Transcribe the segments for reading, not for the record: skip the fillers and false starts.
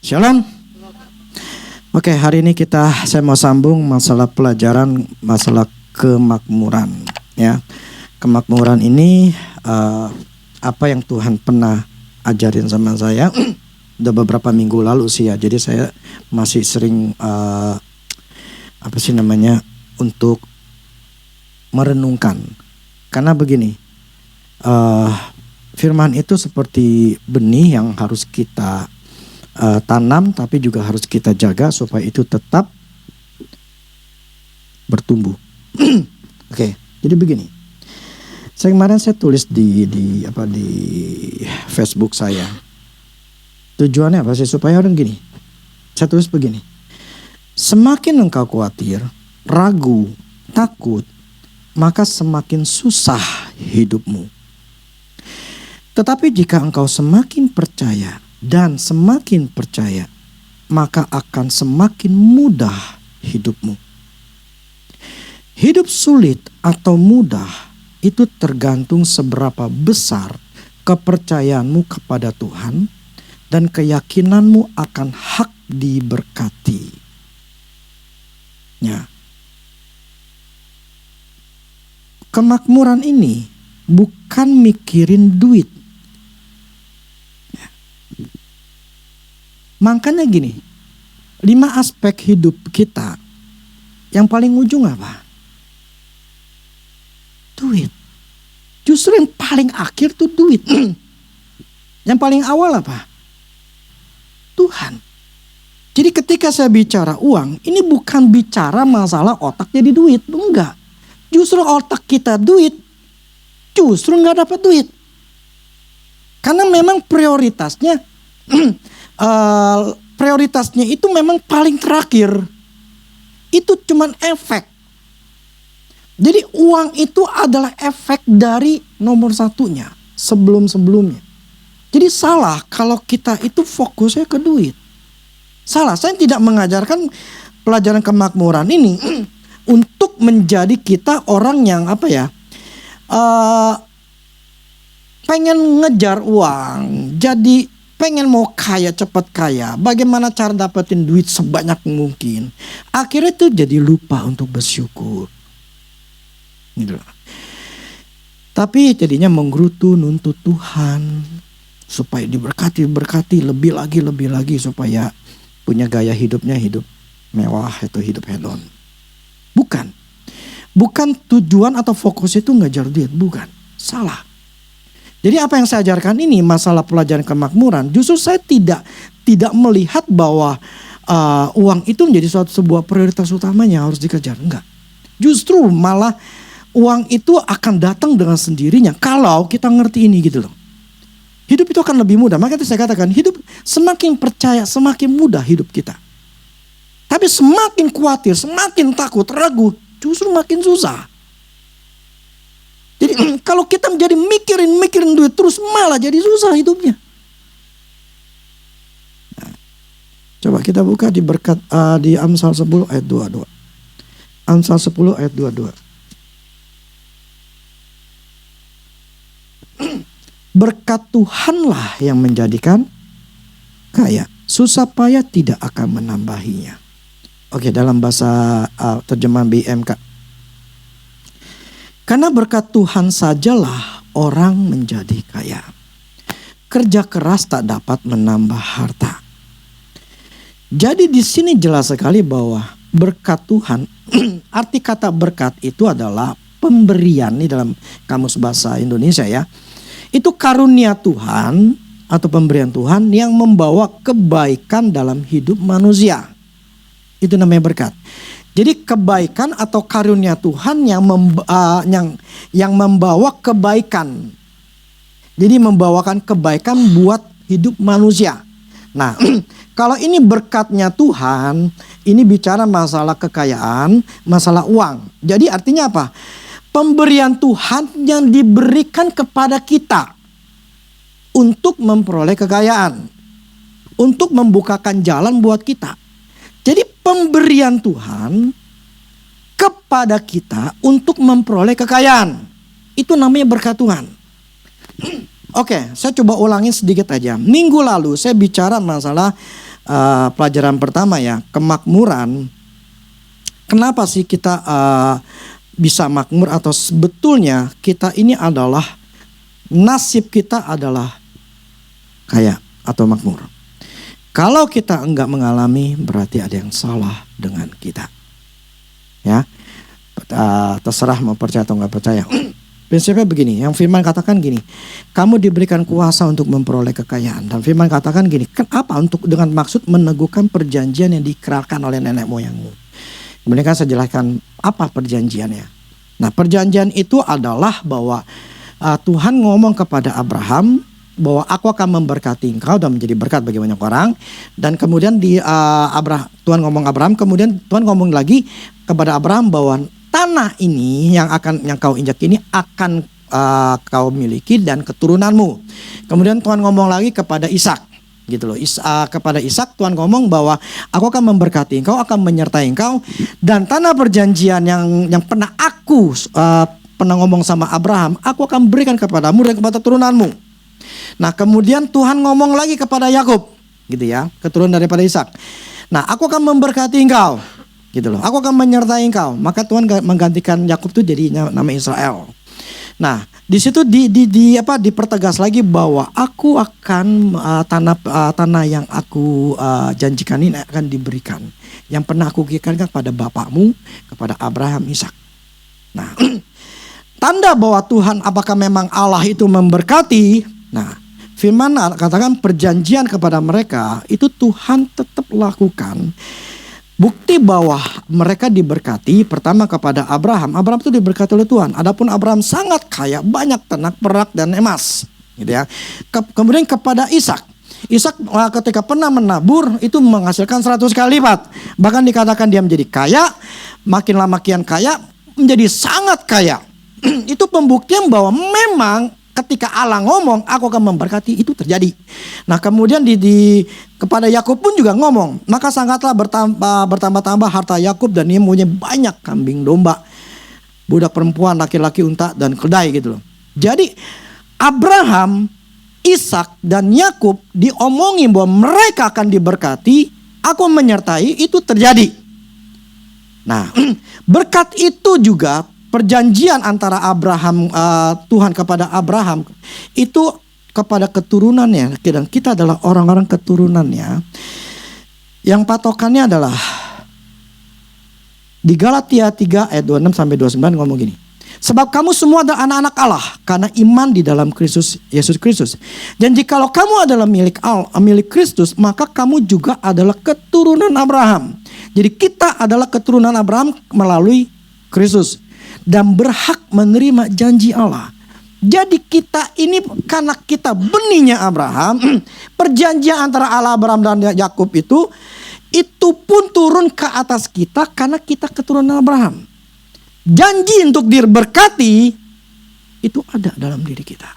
Shalom. Oke, hari ini saya mau sambung masalah pelajaran masalah kemakmuran, ya. Kemakmuran ini apa yang Tuhan pernah ajarin sama saya udah beberapa minggu lalu sih ya. Jadi saya masih sering untuk merenungkan. Karena begini, firman itu seperti benih yang harus kita tanam, tapi juga harus kita jaga supaya itu tetap bertumbuh. Oke, jadi begini. Kemarin saya tulis di Facebook saya. Tujuannya apa sih? Supaya orang gini. Saya tulis begini. Semakin engkau khawatir, ragu, takut, maka semakin susah hidupmu. Tetapi jika engkau semakin percaya dan semakin percaya, maka akan semakin mudah hidupmu. Hidup sulit atau mudah itu tergantung seberapa besar kepercayaanmu kepada Tuhan dan keyakinanmu akan hak diberkati. Ya. Kemakmuran ini bukan mikirin duit. Makanya gini, 5 aspek hidup kita, yang paling ujung apa? Duit. Justru yang paling akhir tuh duit. Yang paling awal apa? Tuhan. Jadi ketika saya bicara uang, ini bukan bicara masalah otak jadi duit. Enggak. Justru otak kita duit, justru nggak dapat duit. Karena memang prioritasnya itu memang paling terakhir. Itu cuman efek. Jadi uang itu adalah efek dari nomor satunya, sebelum-sebelumnya. Jadi salah kalau kita itu fokusnya ke duit. Salah, saya tidak mengajarkan pelajaran kemakmuran ini untuk menjadi kita orang yang pengen ngejar uang, jadi pengen mau kaya, cepat kaya. Bagaimana cara dapetin duit sebanyak mungkin. Akhirnya tuh jadi lupa untuk bersyukur. Gitu. Tapi jadinya menggerutu nuntut Tuhan. Supaya diberkati lebih lagi. Supaya punya gaya hidupnya hidup mewah, itu hidup hedon. Bukan tujuan atau fokus itu ngejar duit. Bukan. Salah. Jadi apa yang saya ajarkan ini masalah pelajaran kemakmuran, justru saya tidak melihat bahwa uang itu menjadi sebuah prioritas utamanya harus dikejar. Enggak. Justru malah uang itu akan datang dengan sendirinya kalau kita ngerti ini gitu loh. Hidup itu akan lebih mudah. Makanya saya katakan hidup semakin percaya semakin mudah hidup kita. Tapi semakin khawatir, semakin takut, ragu, justru makin susah. Jadi kalau kita menjadi mikirin duit terus malah jadi susah hidupnya. Nah, coba kita buka di Amsal 10 ayat 22. Amsal 10 ayat 22. Berkat Tuhanlah yang menjadikan kaya, susah payah tidak akan menambahinya. Oke, dalam bahasa terjemahan BMK. Karena berkat Tuhan sajalah orang menjadi kaya. Kerja keras tak dapat menambah harta. Jadi di sini jelas sekali bahwa berkat Tuhan, arti kata berkat itu adalah pemberian nih dalam kamus bahasa Indonesia ya. Itu karunia Tuhan atau pemberian Tuhan yang membawa kebaikan dalam hidup manusia. Itu namanya berkat. Jadi kebaikan atau karunia Tuhan yang membawa kebaikan. Jadi membawakan kebaikan buat hidup manusia. Nah, kalau ini berkatnya Tuhan, ini bicara masalah kekayaan, masalah uang. Jadi artinya apa? Pemberian Tuhan yang diberikan kepada kita untuk memperoleh kekayaan, untuk membukakan jalan buat kita. Jadi pemberian Tuhan kepada kita untuk memperoleh kekayaan. Itu namanya berkat Tuhan. Oke, saya coba ulangin sedikit aja. Minggu lalu saya bicara masalah pelajaran pertama ya, kemakmuran. Kenapa sih kita bisa makmur, atau sebetulnya kita ini adalah, nasib kita adalah kaya atau makmur. Kalau kita enggak mengalami, berarti ada yang salah dengan kita. Ya, terserah mau percaya atau enggak percaya. Prinsipnya begini, yang firman katakan gini, kamu diberikan kuasa untuk memperoleh kekayaan. Dan firman katakan gini, kenapa? Untuk dengan maksud meneguhkan perjanjian yang diikrarkan oleh nenek moyangmu. Kemudian kan saya jelaskan apa perjanjiannya. Nah, perjanjian itu adalah bahwa Tuhan ngomong kepada Abraham bahwa aku akan memberkati engkau dan menjadi berkat bagi banyak orang. Dan kemudian Tuhan ngomong Abraham, kemudian Tuhan ngomong lagi kepada Abraham bahwa tanah ini yang kau injak ini akan kau miliki dan keturunanmu. Kemudian Tuhan ngomong lagi kepada Ishak, gitu loh. Kepada Ishak Tuhan ngomong bahwa aku akan memberkati engkau, akan menyertai engkau, dan tanah perjanjian yang pernah aku pernah ngomong sama Abraham, aku akan berikan kepadamu dan kepada turunanmu. Nah, kemudian Tuhan ngomong lagi kepada Yakub, gitu ya, keturunan daripada Ishak. Nah, aku akan memberkati engkau, gitu loh. Aku akan menyertai engkau. Maka Tuhan menggantikan Yakub itu jadi nama Israel. Nah, di situ dipertegas lagi bahwa aku akan tanah yang aku janjikan ini akan diberikan, yang pernah aku berikan kepada bapakmu, kepada Abraham, Ishak. Nah, tanda bahwa Tuhan apakah memang Allah itu memberkati. Nah, firman katakan perjanjian kepada mereka itu Tuhan tetap lakukan. Bukti bahwa mereka diberkati pertama kepada Abraham. Abraham itu diberkati oleh Tuhan. Adapun Abraham sangat kaya, banyak ternak, perak dan emas, gitu ya. Kemudian kepada Ishak. Ishak ketika pernah menabur itu menghasilkan 100 kali lipat. Bahkan dikatakan dia menjadi kaya, makin lama makin kaya, menjadi sangat kaya. Itu pembuktian bahwa memang ketika Allah ngomong, aku akan memberkati, itu terjadi. Nah, kemudian kepada Yakub pun juga ngomong, maka sangatlah bertambah-tambah harta Yakub dan ia mempunyai banyak kambing domba, budak perempuan, laki-laki, unta dan keledai, gitu loh. Jadi Abraham, Ishak dan Yakub diomongin bahwa mereka akan diberkati, aku menyertai, itu terjadi. Nah, berkat itu juga perjanjian antara Abraham, Tuhan kepada Abraham itu kepada keturunannya, dan kita adalah orang-orang keturunannya. Yang patokannya adalah di Galatia 3 ayat 26 sampai 29 ngomong gini. Sebab kamu semua adalah anak-anak Allah karena iman di dalam Kristus Yesus Kristus. Dan jikalau kamu adalah milik Kristus, maka kamu juga adalah keturunan Abraham. Jadi kita adalah keturunan Abraham melalui Kristus dan berhak menerima janji Allah. Jadi kita ini karena kita benihnya Abraham, perjanjian antara Allah, Abraham dan Yakub itu pun turun ke atas kita karena kita keturunan Abraham. Janji untuk diberkati itu ada dalam diri kita.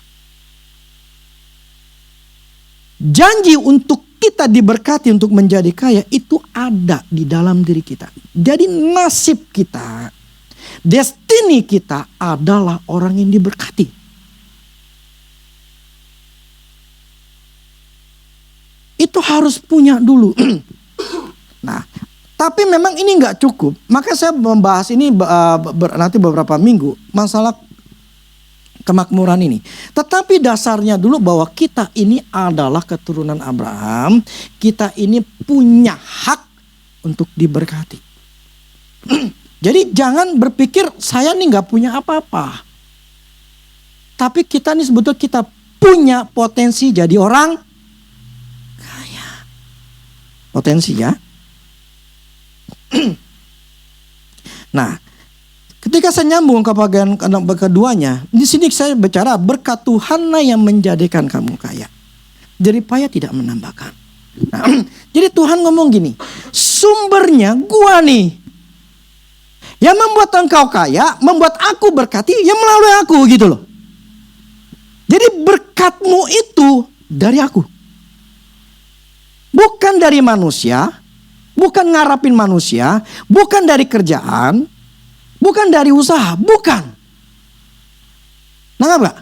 Janji untuk kita diberkati, untuk menjadi kaya, itu ada di dalam diri kita. Jadi nasib kita, destiny kita adalah orang yang diberkati. Itu harus punya dulu. Nah, tapi memang ini nggak cukup. Maka saya membahas ini nanti beberapa minggu masalah kemakmuran ini. Tetapi dasarnya dulu bahwa kita ini adalah keturunan Abraham. Kita ini punya hak untuk diberkati. Jadi jangan berpikir saya nih nggak punya apa-apa. Tapi kita nih sebetulnya kita punya potensi jadi orang kaya. Potensi ya. Nah, ketika saya nyambung ke bagian keduanya, di sini saya bicara berkat Tuhanlah yang menjadikan kamu kaya. Jerih payah tidak menambahkan. Nah, jadi Tuhan ngomong gini, sumbernya gua nih. Yang membuat engkau kaya, membuat aku berkati, yang melalui aku, gitu loh. Jadi berkatmu itu dari aku. Bukan dari manusia, bukan ngarapin manusia, bukan dari kerjaan, bukan dari usaha, bukan. Nangkap gak?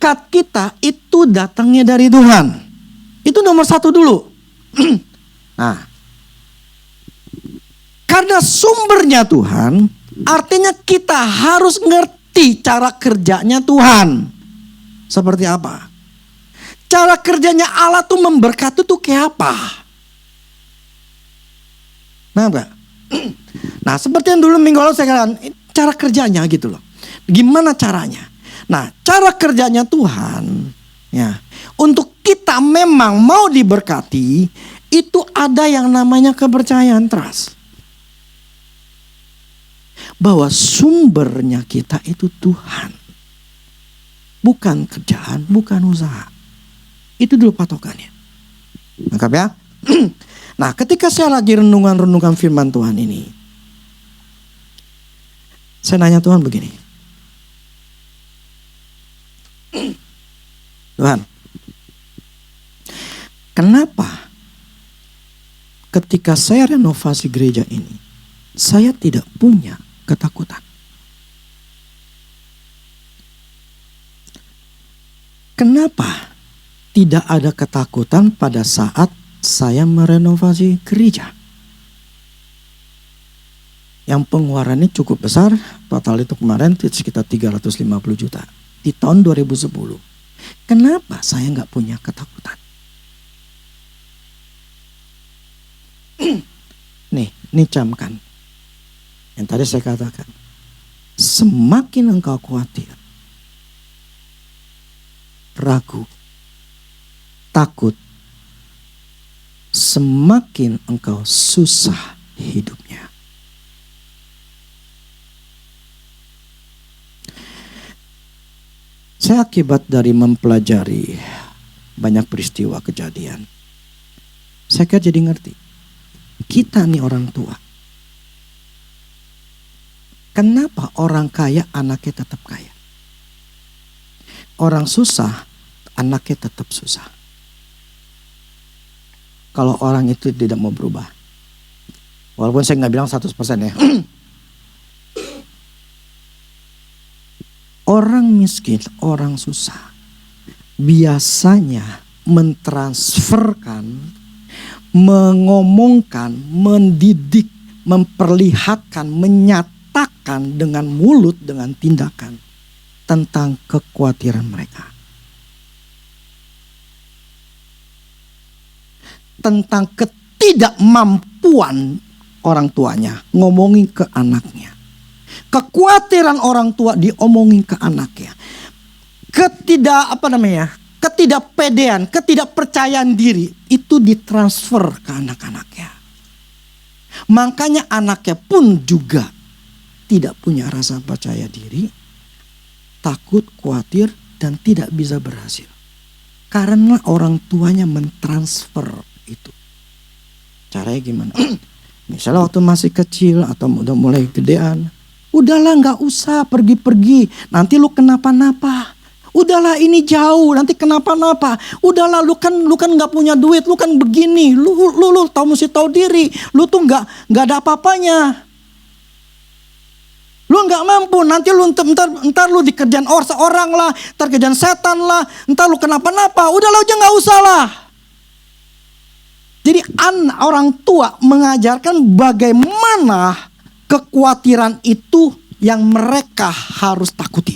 berkat kita itu datangnya dari Tuhan. Itu nomor satu dulu. Nah, karena sumbernya Tuhan, artinya kita harus ngerti cara kerjanya Tuhan. Seperti apa? Cara kerjanya Allah tuh memberkati tuh kayak apa? Nah, enggak? Nah, seperti yang dulu minggu lalu saya katakan, cara kerjanya gitu loh. Gimana caranya? Nah, cara kerjanya Tuhan, ya, untuk kita memang mau diberkati, itu ada yang namanya kepercayaan, trust. Bahwa sumbernya kita itu Tuhan. Bukan kerjaan, bukan usaha. Itu dulu patokannya. Lengkap ya? Nah, ketika saya lagi renungan firman Tuhan ini, saya nanya Tuhan begini. Tuhan, kenapa ketika saya renovasi gereja ini, saya tidak punya ketakutan? Kenapa tidak ada ketakutan pada saat saya merenovasi gereja? Yang pengeluarannya cukup besar, total itu kemarin sekitar 350 juta di tahun 2010. Kenapa saya nggak punya ketakutan? Nih, ini camkan. Yang tadi saya katakan, semakin engkau khawatir, ragu, takut, semakin engkau susah hidupnya. Saya akibat dari mempelajari banyak peristiwa kejadian, saya jadi ngerti, kita nih orang tua, kenapa orang kaya anaknya tetap kaya? Orang susah anaknya tetap susah. Kalau orang itu tidak mau berubah. Walaupun saya nggak bilang 100% ya. Orang miskin, orang susah, biasanya mentransferkan, mengomongkan, mendidik, memperlihatkan, menyatakan dengan mulut, dengan tindakan tentang kekhawatiran mereka. Tentang ketidakmampuan orang tuanya, ngomongin ke anaknya. Kekhawatiran orang tua diomongin ke anaknya. Ketidakpedean, ketidakpercayaan diri itu ditransfer ke anak-anaknya. Makanya anaknya pun juga tidak punya rasa percaya diri, takut, khawatir, dan tidak bisa berhasil. Karena orang tuanya mentransfer itu. Caranya gimana? Misalnya waktu masih kecil atau udah mulai gedean, udahlah gak usah pergi-pergi, nanti lu kenapa-napa. Udahlah ini jauh, nanti kenapa-napa. Udahlah lu kan gak punya duit, lu kan begini, lu mesti tahu diri, lu tuh gak ada apa-apanya. Lu gak mampu, nanti lu entar lu dikerjain orang lah, entar kerjaan setan lah, entar lu kenapa-napa. Udahlah aja gak usah lah. Jadi orang tua mengajarkan bagaimana kekhawatiran itu yang mereka harus takuti.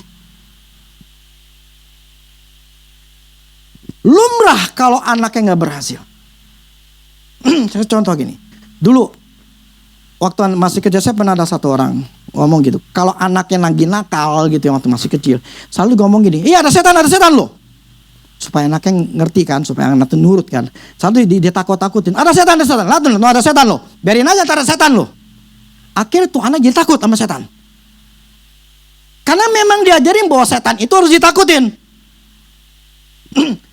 Lumrah kalau anaknya gak berhasil. Saya contoh gini. Dulu waktu masih kecil saya pernah ada satu orang ngomong gitu. Kalau anaknya lagi nakal gitu waktu masih kecil, selalu ngomong gini, iya ada setan loh. Supaya anaknya ngerti kan, supaya anaknya nurut kan. Satu dia takut-takutin, ada setan. Lihat tuh ada setan loh. Biarin aja ada setan loh. Akhirnya tuh anak jadi takut sama setan. Karena memang diajarin bahwa setan itu harus ditakutin.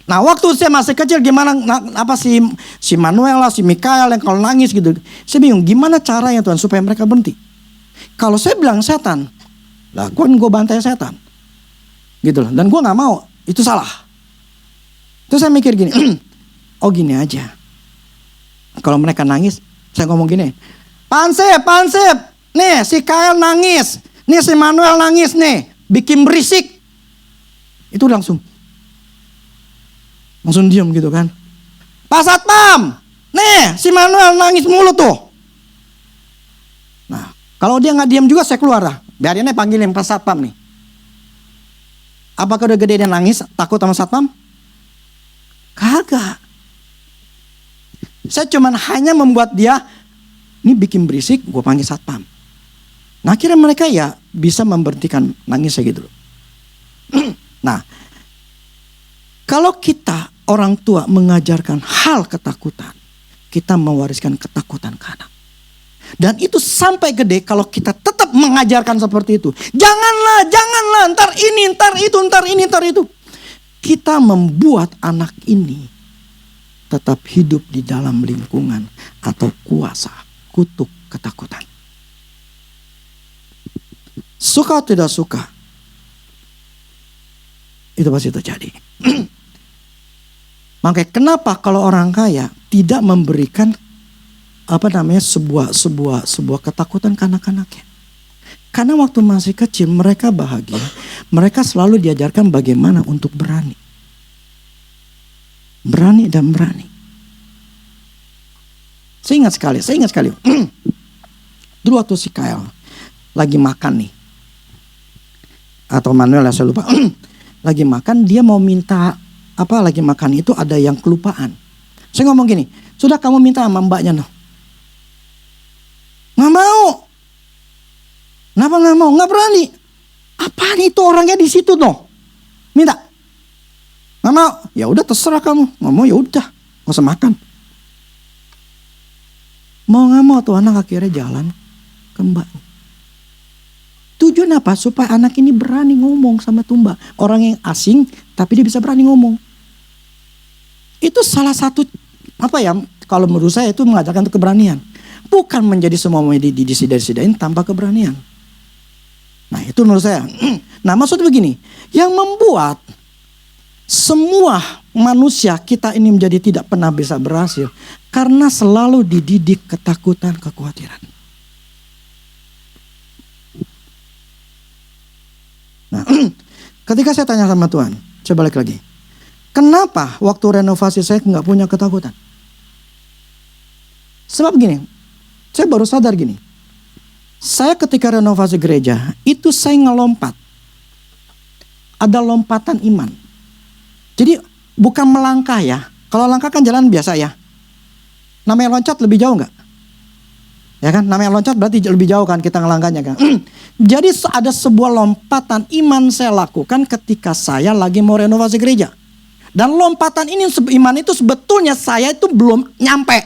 Nah waktu saya masih kecil gimana si Manuel lah, si Mikael yang kalau nangis gitu. Saya bingung gimana caranya Tuhan supaya mereka berhenti. Kalau saya bilang setan, lah gue bantai setan. Gitu loh. Dan gue gak mau, itu salah. Terus saya mikir gini, oh gini aja. Kalau mereka nangis, saya ngomong gini, Pansip, nih si Kael nangis, nih si Manuel nangis nih, bikin berisik. Itu langsung, Langsung diam gitu kan. Pak Satpam, nih si Manuel nangis mulu tuh. Nah, kalau dia nggak diam juga saya keluar dah. Biarin aja panggilin Pak Satpam nih. Apakah udah gede dia nangis takut sama Satpam? Kagak. Saya cuman hanya membuat dia ini bikin berisik, gue panggil Satpam. Nah akhirnya mereka ya bisa memberhentikan nangisnya gitu loh. Nah, kalau kita orang tua mengajarkan hal ketakutan, kita mewariskan ketakutan ke anak. Dan itu sampai gede kalau kita tetap mengajarkan seperti itu. Janganlah, ntar ini, ntar itu. Kita membuat anak ini tetap hidup di dalam lingkungan atau kuasa kutuk ketakutan. Suka atau tidak suka, itu pasti terjadi. Makanya kenapa kalau orang kaya tidak memberikan sebuah ketakutan ke anak-anaknya? Karena waktu masih kecil mereka bahagia, mereka selalu diajarkan bagaimana untuk berani. Berani dan berani. Saya ingat sekali. Dulu waktu si Kyle lagi makan nih, atau Manuel ya saya lupa, lagi makan dia mau minta lagi makan itu ada yang kelupaan. Saya ngomong gini, sudah kamu minta sama mbaknya noh. Nggak mau. Kenapa nggak mau? Nggak berani. Apaan itu orangnya di situ noh? Minta. Nggak mau. Ya udah terserah kamu. Nggak mau ya udah, nggak usah makan. Mau nggak mau tuh anak akhirnya jalan ke mbaknya. Tujuan apa? Supaya anak ini berani ngomong sama tuh mbak. Orang yang asing tapi dia bisa berani ngomong. Itu salah satu kalau menurut saya itu mengajarkan untuk keberanian. Bukan menjadi semua disidain tanpa keberanian. Nah itu menurut saya. Nah maksudnya begini. Yang membuat semua manusia kita ini menjadi tidak pernah bisa berhasil. Karena selalu dididik ketakutan, kekhawatiran. Nah ketika saya tanya sama Tuhan. Saya balik lagi. Kenapa waktu renovasi saya nggak punya ketakutan? Sebab gini, saya baru sadar gini. Saya ketika renovasi gereja, itu saya ngelompat. Ada lompatan iman. Jadi bukan melangkah ya. Kalau langkah kan jalan biasa ya. Namanya loncat lebih jauh nggak? Ya kan, namanya loncat berarti lebih jauh kan kita ngelangkahnya kan. Jadi ada sebuah lompatan iman saya lakukan ketika saya lagi mau renovasi gereja. Dan lompatan ini iman itu sebetulnya saya itu belum nyampe.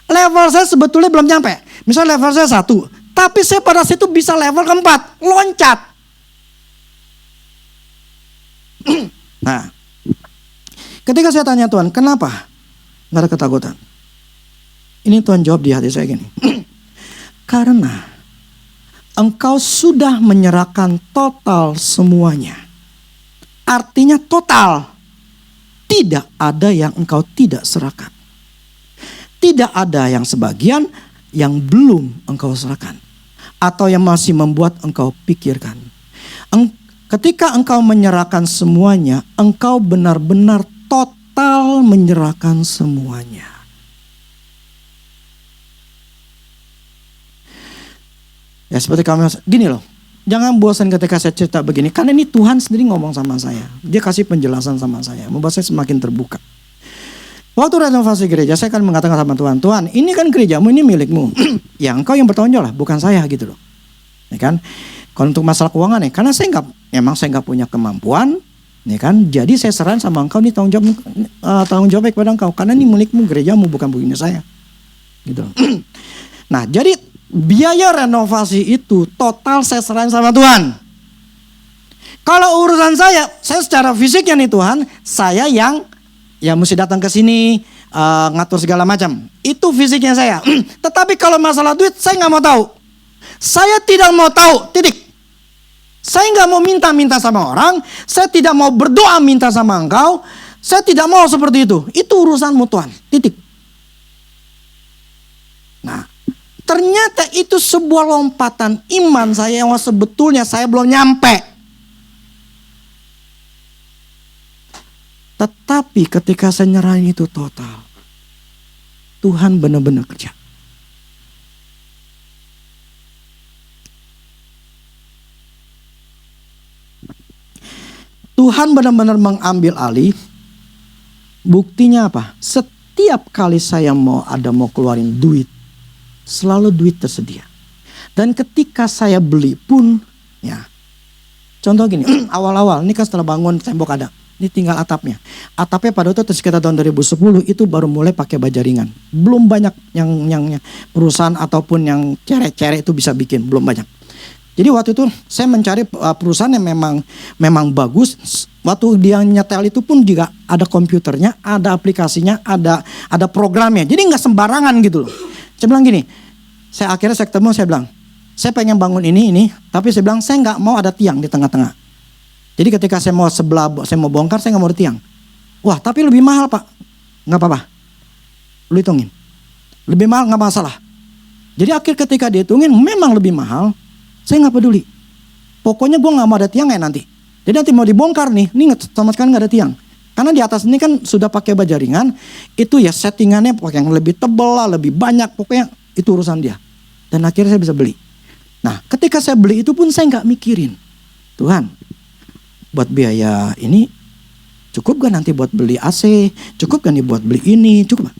Level saya sebetulnya belum nyampe. Misalnya level saya 1. Tapi saya pada situ bisa level keempat. Loncat. Nah. Ketika saya tanya Tuhan, kenapa gak ada ketakutan? Ini Tuhan jawab di hati saya gini. Karena engkau sudah menyerahkan total semuanya. Artinya total. Tidak ada yang engkau tidak serahkan. Tidak ada yang sebagian yang belum engkau serahkan. Atau yang masih membuat engkau pikirkan. Ketika engkau menyerahkan semuanya, engkau benar-benar total menyerahkan semuanya. Ya seperti kamu, gini loh. Jangan bosan ketika saya cerita begini. Karena ini Tuhan sendiri ngomong sama saya. Dia kasih penjelasan sama saya. Membuat saya semakin terbuka. Waktu renovasi gereja saya kan mengatakan sama Tuhan. Tuhan ini kan gerejamu, ini milikmu. Ya engkau yang bertanggung jawab lah. Bukan saya gitu loh. Ya kan. Kalau untuk masalah keuangan ya. Karena saya nggak punya kemampuan. Ya kan. Jadi saya serahin sama engkau. Ini tanggung jawab kepada engkau. Karena ini milikmu, gerejamu, bukan punya saya. Gitu. Nah jadi biaya renovasi itu total saya serahin sama Tuhan. Kalau urusan saya secara fisiknya nih Tuhan, saya yang ya mesti datang ke sini ngatur segala macam. Itu fisiknya saya. Tetapi kalau masalah duit saya nggak mau tahu. Saya tidak mau tahu. Titik. Saya nggak mau minta-minta sama orang. Saya tidak mau berdoa minta sama engkau. Saya tidak mau seperti itu. Itu urusanmu Tuhan. Titik. Nah. Ternyata itu sebuah lompatan iman saya yang sebetulnya saya belum nyampe. Tetapi ketika saya nyerahin itu total, Tuhan benar-benar kerja. Tuhan benar-benar mengambil alih. Buktinya apa? Setiap kali saya mau keluarin duit, selalu duit tersedia. Dan ketika saya beli pun, ya, contoh gini, awal-awal, ini kan setelah bangun tembok ada, ini tinggal atapnya. Atapnya pada waktu itu sekitar tahun 2010 itu baru mulai pakai baja ringan. Belum banyak yang perusahaan ataupun yang cere-cere itu bisa bikin, belum banyak. Jadi waktu itu saya mencari perusahaan yang memang bagus. Waktu dia nyetel itu pun juga ada komputernya, ada aplikasinya, ada programnya. Jadi nggak sembarangan gitu loh. Saya bilang gini, saya ketemu, saya bilang, saya pengen bangun ini, tapi saya bilang saya nggak mau ada tiang di tengah-tengah. Jadi ketika saya mau bongkar, saya nggak mau ada tiang. Wah, tapi lebih mahal Pak. Nggak apa-apa, lu hitungin. Lebih mahal nggak masalah. Jadi ketika dihitungin memang lebih mahal. Saya nggak peduli. Pokoknya gue nggak mau ada tiang ya nanti. Jadi nanti mau dibongkar nih, ini sama sekali nggak ada tiang. Karena di atas ini kan sudah pakai baja ringan, itu ya settingannya pakai yang lebih tebal lah, lebih banyak, pokoknya itu urusan dia. Dan akhirnya saya bisa beli. Nah, ketika saya beli itu pun saya nggak mikirin, Tuhan, buat biaya ini cukup gak nanti buat beli AC, cukup gak nih buat beli ini, cukup gak?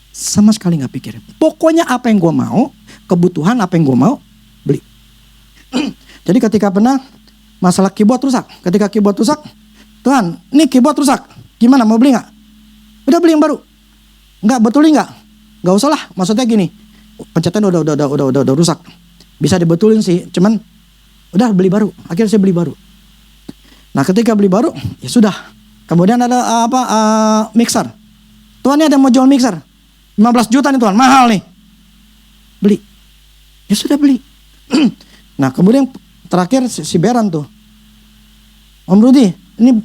Sama sekali nggak pikirin. Pokoknya apa yang gue mau, kebutuhan apa yang gue mau, beli. Jadi ketika pernah masalah keyboard rusak, ketika keyboard rusak, Tuhan, ini keyboard rusak, gimana mau beli nggak? Udah beli yang baru, nggak betulin nggak usah lah, maksudnya gini, pencetan udah rusak, bisa dibetulin sih, cuman udah beli baru, akhirnya saya beli baru. Nah ketika beli baru, ya sudah, kemudian ada mixer, Tuhan ini ada mau jual mixer, 15 juta nih Tuhan, mahal nih, beli, ya sudah beli. Nah kemudian terakhir si Beran tuh, Om Rudi, ini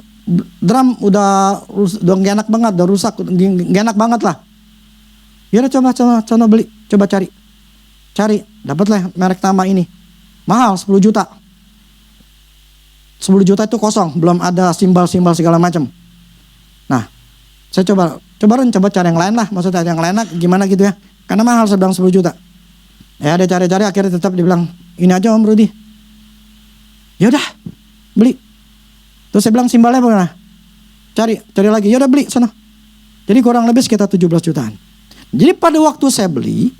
drum udah gak enak banget, udah rusak, gak enak banget lah. Ya udah coba beli, coba cari, dapatlah merek nama ini, mahal 10 juta. 10 juta itu kosong, belum ada simbal-simbal segala macam. Nah, saya coba cari yang lain lah, maksudnya yang lain lah gimana gitu ya, karena mahal saya bilang 10 juta. Ya ada cari-cari, akhirnya tetap dibilang ini aja Om Rudi. Ya udah beli. Terus saya bilang simbalnya bagaimana? Cari lagi. Ya udah beli sana. Jadi kurang lebih sekitar 17 jutaan. Jadi pada waktu saya beli,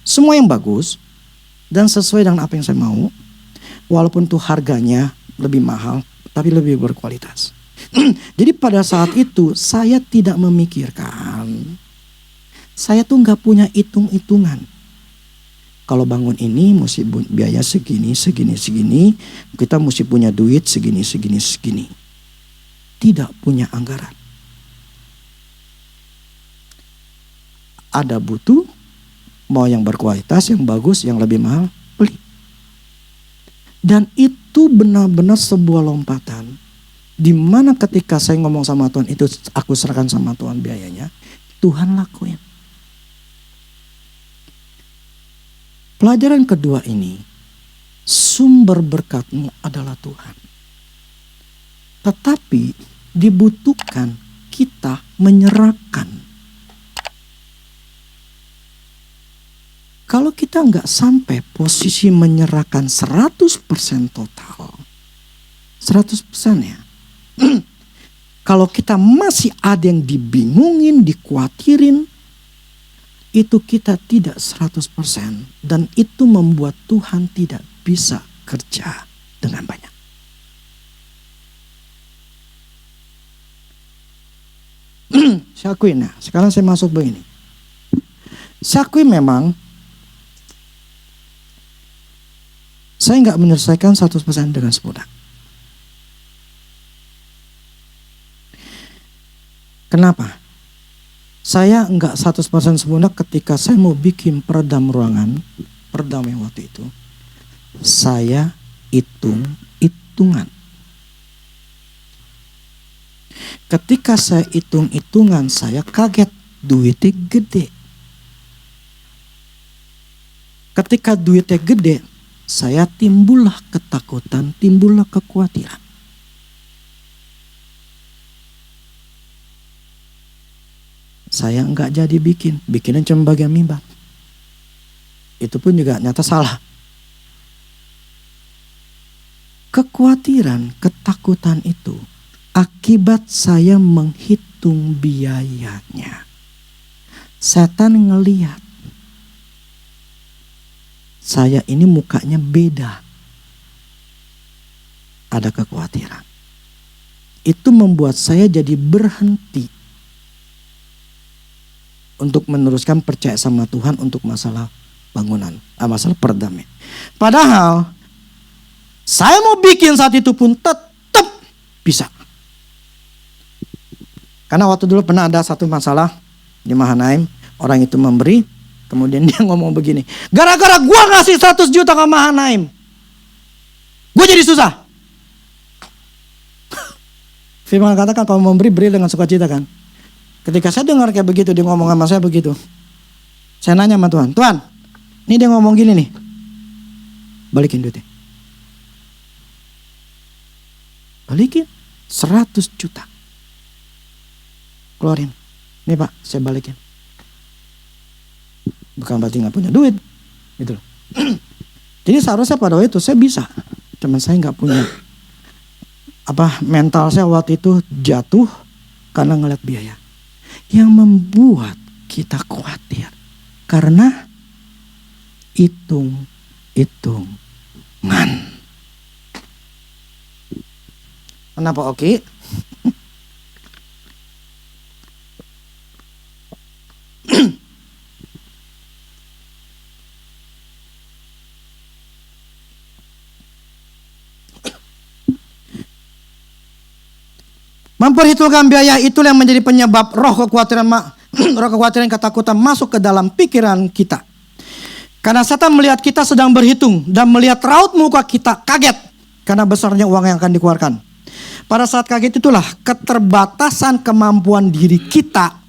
semua yang bagus dan sesuai dengan apa yang saya mau, walaupun tuh harganya lebih mahal, tapi lebih berkualitas. Jadi pada saat itu saya tidak memikirkan, saya tuh nggak punya hitung-hitungan. Kalau bangun ini mesti biaya segini, kita mesti punya duit segini. Tidak punya anggaran. Ada butuh, mau yang berkualitas, yang bagus, yang lebih mahal, beli. Dan itu benar-benar sebuah lompatan. Dimana ketika saya ngomong sama Tuhan, itu aku serahkan sama Tuhan biayanya, Tuhan lakuin. Pelajaran kedua ini, sumber berkatmu adalah Tuhan. Tetapi dibutuhkan kita menyerahkan. Kalau kita nggak sampai posisi menyerahkan 100% total, 100% ya. Kalau kita masih ada yang dibingungin, dikhawatirin, itu kita tidak 100%. Dan itu membuat Tuhan tidak bisa kerja dengan banyak. Saya akui, nah sekarang saya masuk begini. Saya akui memang saya nggak menyelesaikan 100% dengan sempurna. Kenapa? Saya nggak 100% sempurna ketika saya mau bikin peredam ruangan, peredam yang waktu itu. Saya hitung-hitungan. Ketika saya hitung-hitungan, saya kaget, duitnya gede. Ketika duitnya gede, saya timbullah ketakutan, timbullah kekhawatiran. saya enggak jadi bikinan cuma bagian mimbar. Itu pun juga nyata salah. Kekhawatiran, ketakutan itu akibat saya menghitung biayanya. Setan ngelihat saya ini mukanya beda. Ada kekhawatiran. Itu membuat saya jadi berhenti untuk meneruskan percaya sama Tuhan untuk masalah bangunan, masalah perdamaian. Padahal saya mau bikin saat itu pun tetap bisa. Karena waktu dulu pernah ada satu masalah di Mahanaim, orang itu memberi, kemudian dia ngomong begini, gara-gara gua ngasih 100 juta ke Mahanaim, gua jadi susah. Firman katakan kalau memberi, beri dengan sukacita kan. Ketika saya dengar kayak begitu, dia ngomong sama saya begitu, saya nanya sama Tuhan, Tuhan, ini dia ngomong gini nih, balikin duitnya. Balikin 100 juta. Keluarin. Nih Pak, saya balikin. Bukan berarti gak punya duit. Gitu loh. Jadi seharusnya pada waktu itu saya bisa. Cuman saya gak punya. Mental saya waktu itu jatuh karena ngeliat biaya. Yang membuat kita khawatir. Karena hitung-hitungan. Kenapa oke? Memperhitungkan biaya itulah yang menjadi penyebab roh kekhawatiran, ketakutan masuk ke dalam pikiran kita. Karena setan melihat kita sedang berhitung dan melihat raut muka kita kaget karena besarnya uang yang akan dikeluarkan. Pada saat kaget itulah keterbatasan kemampuan diri kita.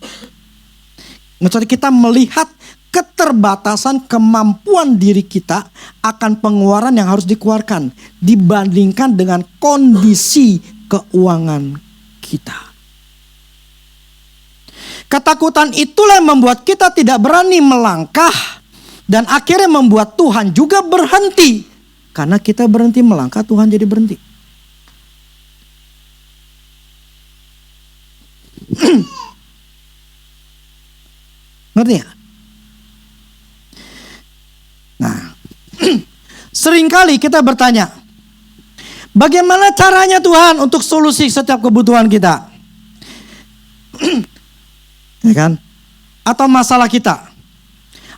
Maksudnya kita melihat keterbatasan kemampuan diri kita akan pengeluaran yang harus dikeluarkan dibandingkan dengan kondisi keuangan kita. Ketakutan itulah yang membuat kita tidak berani melangkah dan akhirnya membuat Tuhan juga berhenti. Karena kita berhenti melangkah, Tuhan jadi berhenti. Ngerti ya? Nah, seringkali kita bertanya, bagaimana caranya Tuhan untuk solusi setiap kebutuhan kita? Ya kan? Atau masalah kita.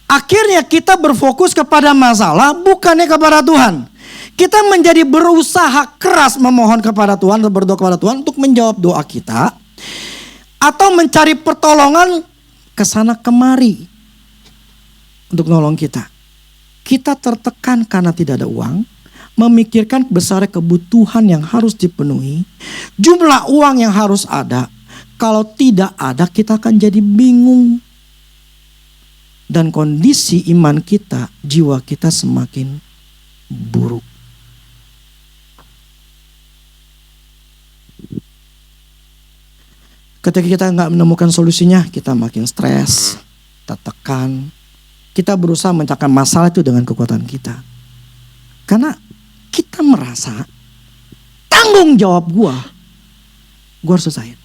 Akhirnya kita berfokus kepada masalah, bukannya kepada Tuhan. Kita menjadi berusaha keras memohon kepada Tuhan, berdoa kepada Tuhan untuk menjawab doa kita. Atau mencari pertolongan ke sana kemari untuk nolong kita. Kita tertekan karena tidak ada uang, memikirkan besar kebutuhan yang harus dipenuhi, jumlah uang yang harus ada. Kalau tidak ada, kita akan jadi bingung. Dan kondisi iman kita, jiwa kita semakin buruk. Ketika kita nggak menemukan solusinya, kita makin stres, tertekan. Kita berusaha mencakap masalah itu dengan kekuatan kita. Karena kita merasa tanggung jawab gua harus selesai.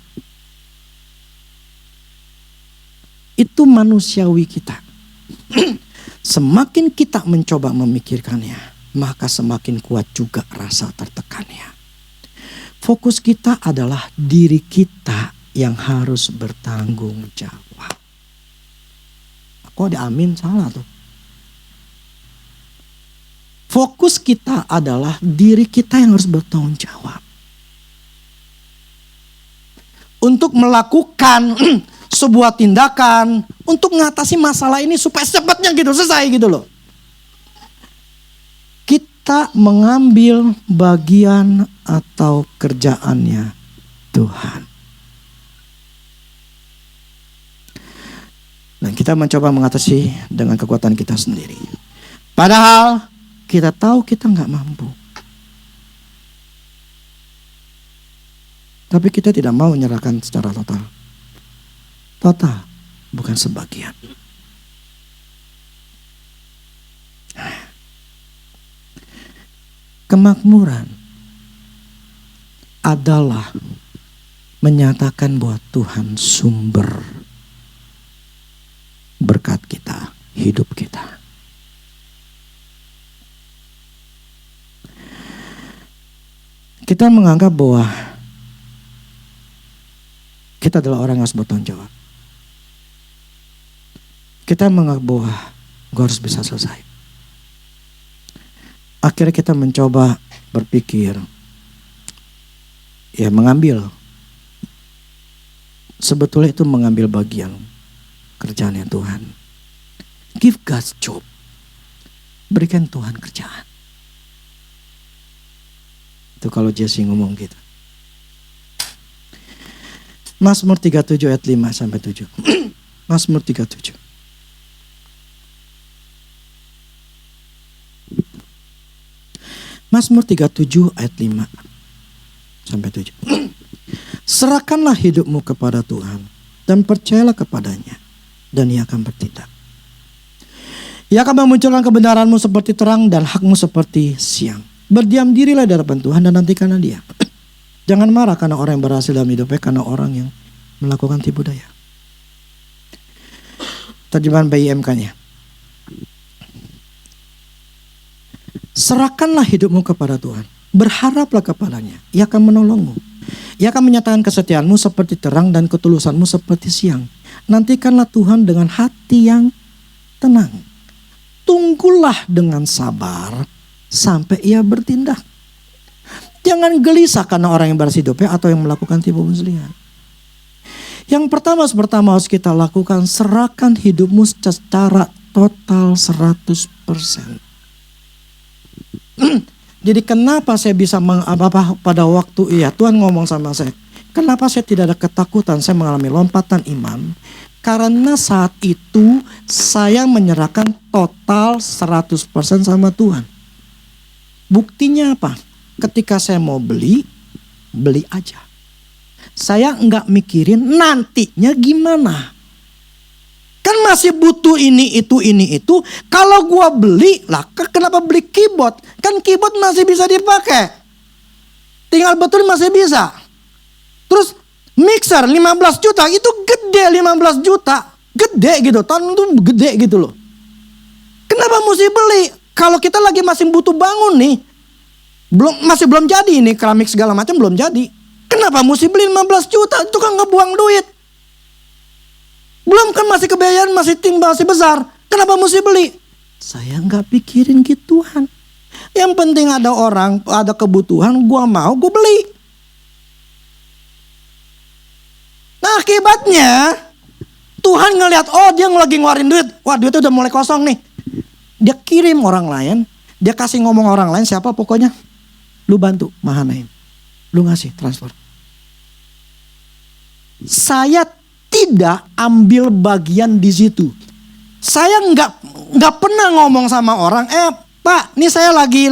Itu manusiawi kita. Semakin kita mencoba memikirkannya, maka semakin kuat juga rasa tertekannya. Fokus kita adalah diri kita yang harus bertanggung jawab. Kok ada amin salah tuh. Fokus kita adalah diri kita yang harus bertanggung jawab. Untuk melakukan sebuah tindakan untuk mengatasi masalah ini supaya cepatnya gitu selesai gitu loh. Kita mengambil bagian atau kerjaannya Tuhan. Dan kita mencoba mengatasi dengan kekuatan kita sendiri. Padahal kita tahu kita nggak mampu. Tapi kita tidak mau menyerahkan secara total. Total. bukan sebagian. Kemakmuran adalah menyatakan bahwa Tuhan sumber berkat kita, hidup kita. Kita menganggap bahwa kita adalah orang yang harus bertanggung jawab. Kita menganggap bahwa gue harus bisa selesai. Akhirnya kita mencoba berpikir, ya mengambil. Sebetulnya itu mengambil bagian kerjaannya Tuhan. Give God's job. Berikan Tuhan kerjaan. Itu kalau Jesse ngomong gitu. Mazmur 37 ayat 5 sampai 7. Mazmur 37. Mazmur 37 ayat 5 sampai 7. Serahkanlah hidupmu kepada Tuhan dan percayalah kepadanya, dan Ia akan bertindak. Ia akan memunculkan kebenaranmu seperti terang dan hakmu seperti siang. Berdiam dirilah di hadapan Tuhan dan nantikanlah Dia. Jangan marah karena orang yang berhasil dalam hidupnya, karena orang yang melakukan tipu daya. Terjemahan BIMK-nya. Serahkanlah hidupmu kepada Tuhan. Berharaplah kepadanya. Ia akan menolongmu. Ia akan menyatakan kesetiaanmu seperti terang dan ketulusanmu seperti siang. Nantikanlah Tuhan dengan hati yang tenang. Tunggulah dengan sabar sampai Ia bertindak. Jangan gelisah karena orang yang berhasil hidupnya atau yang melakukan tipu muslihat. Yang pertama harus kita lakukan, serahkan hidupmu secara total 100%. Jadi kenapa saya bisa pada waktu Tuhan ngomong sama saya, kenapa saya tidak ada ketakutan, saya mengalami lompatan iman, karena saat itu saya menyerahkan total 100% sama Tuhan. Buktinya apa? Ketika saya mau beli aja. Saya enggak mikirin nantinya gimana. Kan masih butuh ini itu. Kalau gua beli lah, kenapa beli keyboard? Kan keyboard masih bisa dipakai. Tinggal betulin masih bisa. Terus mixer 15 juta, itu gede 15 juta. Gede gitu, tahun itu gede gitu loh. Kenapa mesti beli? Kalau kita lagi masih butuh bangun nih. Masih belum jadi ini, keramik segala macam belum jadi. Kenapa mesti beli 15 juta? Itu kan ngebuang duit. Belum kan masih kebiayaan, masih besar. Kenapa mesti beli? Saya nggak pikirin gituan. Yang penting ada orang, ada kebutuhan, gua mau, gua beli. Nah akibatnya, Tuhan ngelihat, oh dia lagi ngeluarin duit. Wah duitnya udah mulai kosong nih. Dia kirim orang lain, dia kasih ngomong orang lain, siapa pokoknya. Lu bantu, Mahanaim. Lu ngasih, transfer. Saya tidak ambil bagian di situ. Saya nggak pernah ngomong sama orang, Pak, ini saya lagi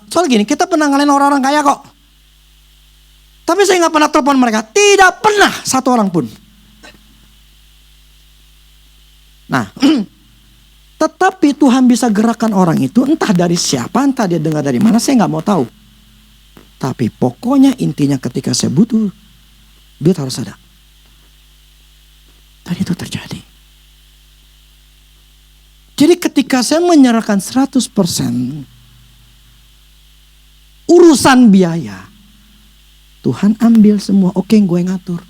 soal gini, kita pernah ngalahin orang-orang kaya kok. Tapi saya nggak pernah telepon mereka, tidak pernah satu orang pun. Nah, tetapi Tuhan bisa gerakan orang itu, entah dari siapa, entah dia dengar dari mana, saya nggak mau tahu. Tapi pokoknya intinya ketika saya butuh, duit harus ada. Dan itu terjadi. Jadi ketika saya menyerahkan 100% urusan biaya, Tuhan ambil semua, oke gue ngatur.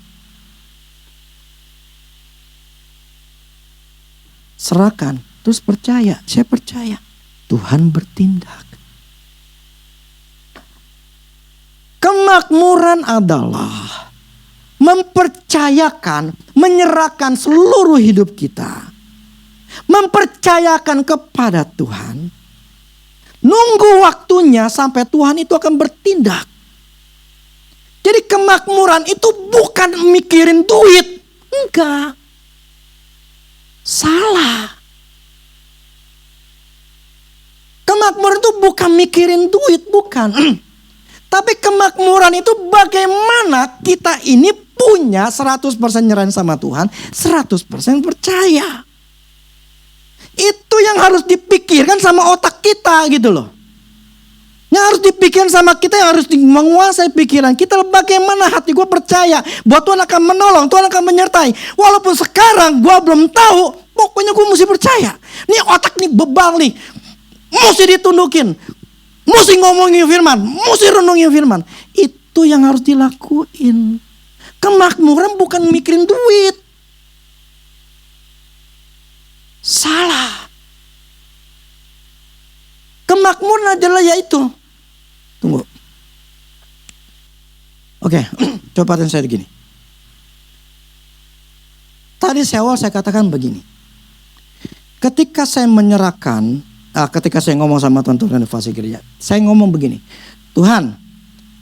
Serahkan, terus percaya, saya percaya. Tuhan bertindak. Kemakmuran adalah mempercayakan, menyerahkan seluruh hidup kita. Mempercayakan kepada Tuhan. Nunggu waktunya sampai Tuhan itu akan bertindak. Jadi kemakmuran itu bukan mikirin duit. Enggak. Salah. Kemakmuran itu bukan mikirin duit, bukan. Tapi kemakmuran itu bagaimana kita ini punya 100% nyerahin sama Tuhan, 100% percaya. Itu yang harus dipikirkan sama otak kita gitu loh. Yang harus dipikirkan sama kita, yang harus menguasai pikiran kita. Bagaimana hati gue percaya bahwa Tuhan akan menolong, Tuhan akan menyertai. Walaupun sekarang gue belum tahu, pokoknya gue mesti percaya. Nih otak nih bebal nih, mesti ditundukin, mesti ngomongin firman, mesti renungin firman. Itu yang harus dilakuin. Kemakmuran bukan mikirin duit. Salah. Kemakmuran adalah yaitu. Tunggu. Oke, coba saya begini. Tadi awal saya katakan begini. Ketika saya menyerahkan, ketika saya ngomong sama Tuhan renovasi gereja, saya ngomong begini. Tuhan,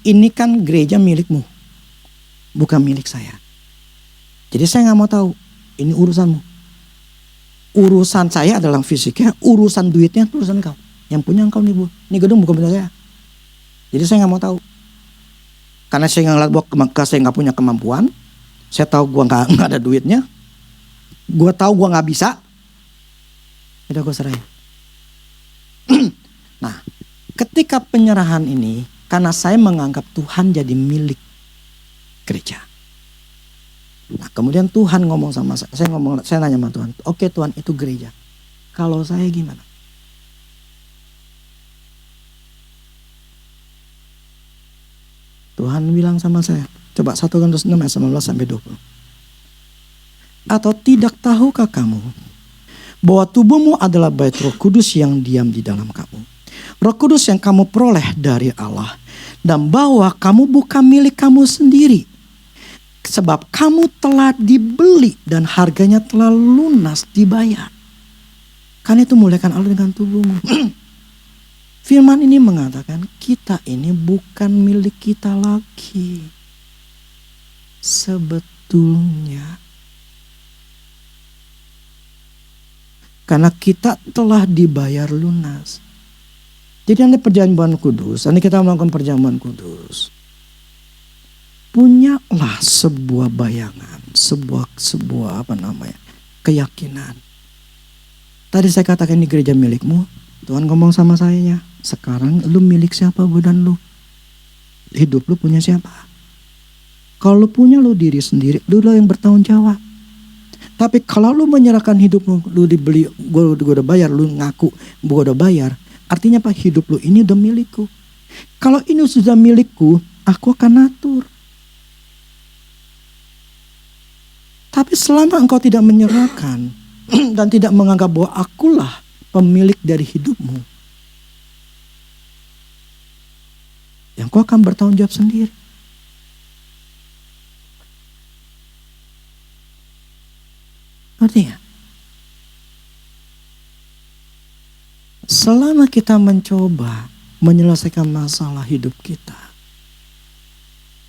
ini kan gereja milikmu, bukan milik saya. Jadi saya nggak mau tahu, ini urusanmu. Urusan saya adalah fisiknya, urusan duitnya itu urusan kau. Yang punya engkau nih Bu, ini gedung bukan punya saya. Jadi saya nggak mau tahu. Karena saya ngeliat bahwa saya nggak punya kemampuan, saya tahu gue nggak ada duitnya, gue tahu gue nggak bisa, udah gue serahin. Nah, ketika penyerahan ini, karena saya menganggap Tuhan jadi milik gereja. Nah, kemudian Tuhan ngomong sama saya nanya sama Tuhan, oke Tuhan itu gereja, kalau saya gimana? Tuhan bilang sama saya, coba 1 Korintus 6 ayat 19 sampai 20. Atau tidak tahukah kamu bahwa tubuhmu adalah bait Roh Kudus yang diam di dalam kamu. Roh Kudus yang kamu peroleh dari Allah. Dan bahwa kamu bukan milik kamu sendiri. Sebab kamu telah dibeli dan harganya telah lunas dibayar. Karena itu muliakan Allah dengan tubuhmu. Firman ini mengatakan kita ini bukan milik kita lagi. Sebetulnya. Karena kita telah dibayar lunas. Jadi anda perjamuan kudus, anda kita melakukan perjamuan kudus. Punyalah sebuah bayangan, sebuah keyakinan. Tadi saya katakan ini gereja milikmu, Tuhan ngomong sama saya, sekarang lu milik siapa dan lu? Hidup lu punya siapa? Kalau lu punya lu diri sendiri, lu yang bertanggung jawab. Tapi kalau lu menyerahkan hidup lu dibeli, gue udah bayar, lu ngaku gue udah bayar, artinya apa? Hidup lu ini udah milikku. Kalau ini sudah milikku, aku akan atur. Tapi selama engkau tidak menyerahkan dan tidak menganggap bahwa akulah pemilik dari hidupmu, yang kau akan bertanggung jawab sendiri. Artinya, selama kita mencoba menyelesaikan masalah hidup kita,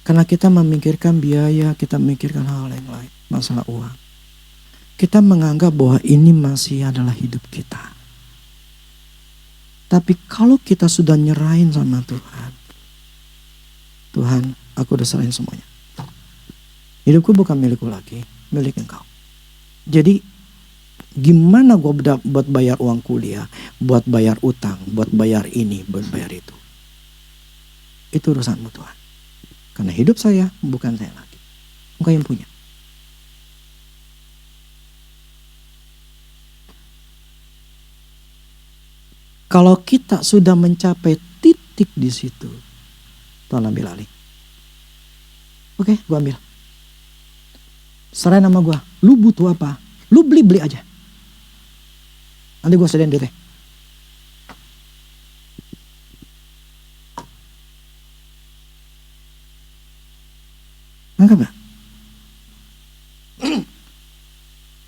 karena kita memikirkan biaya, kita memikirkan hal yang lain, masalah uang, kita menganggap bahwa ini masih adalah hidup kita. Tapi kalau kita sudah nyerahin sama Tuhan, Tuhan, aku udah serahin semuanya. Hidupku bukan milikku lagi, milik Engkau. Jadi gimana gue buat bayar uang kuliah, buat bayar utang, buat bayar ini, buat bayar itu. Itu urusanmu Tuhan. Karena hidup saya bukan saya lagi. Engkau yang punya. Kalau kita sudah mencapai titik di situ, Tuhan ambil alih. Oke, gue ambil. Serahin nama gue. Lu butuh apa? Lu beli aja. Nanti gue sediain duitnya. Enggak gak?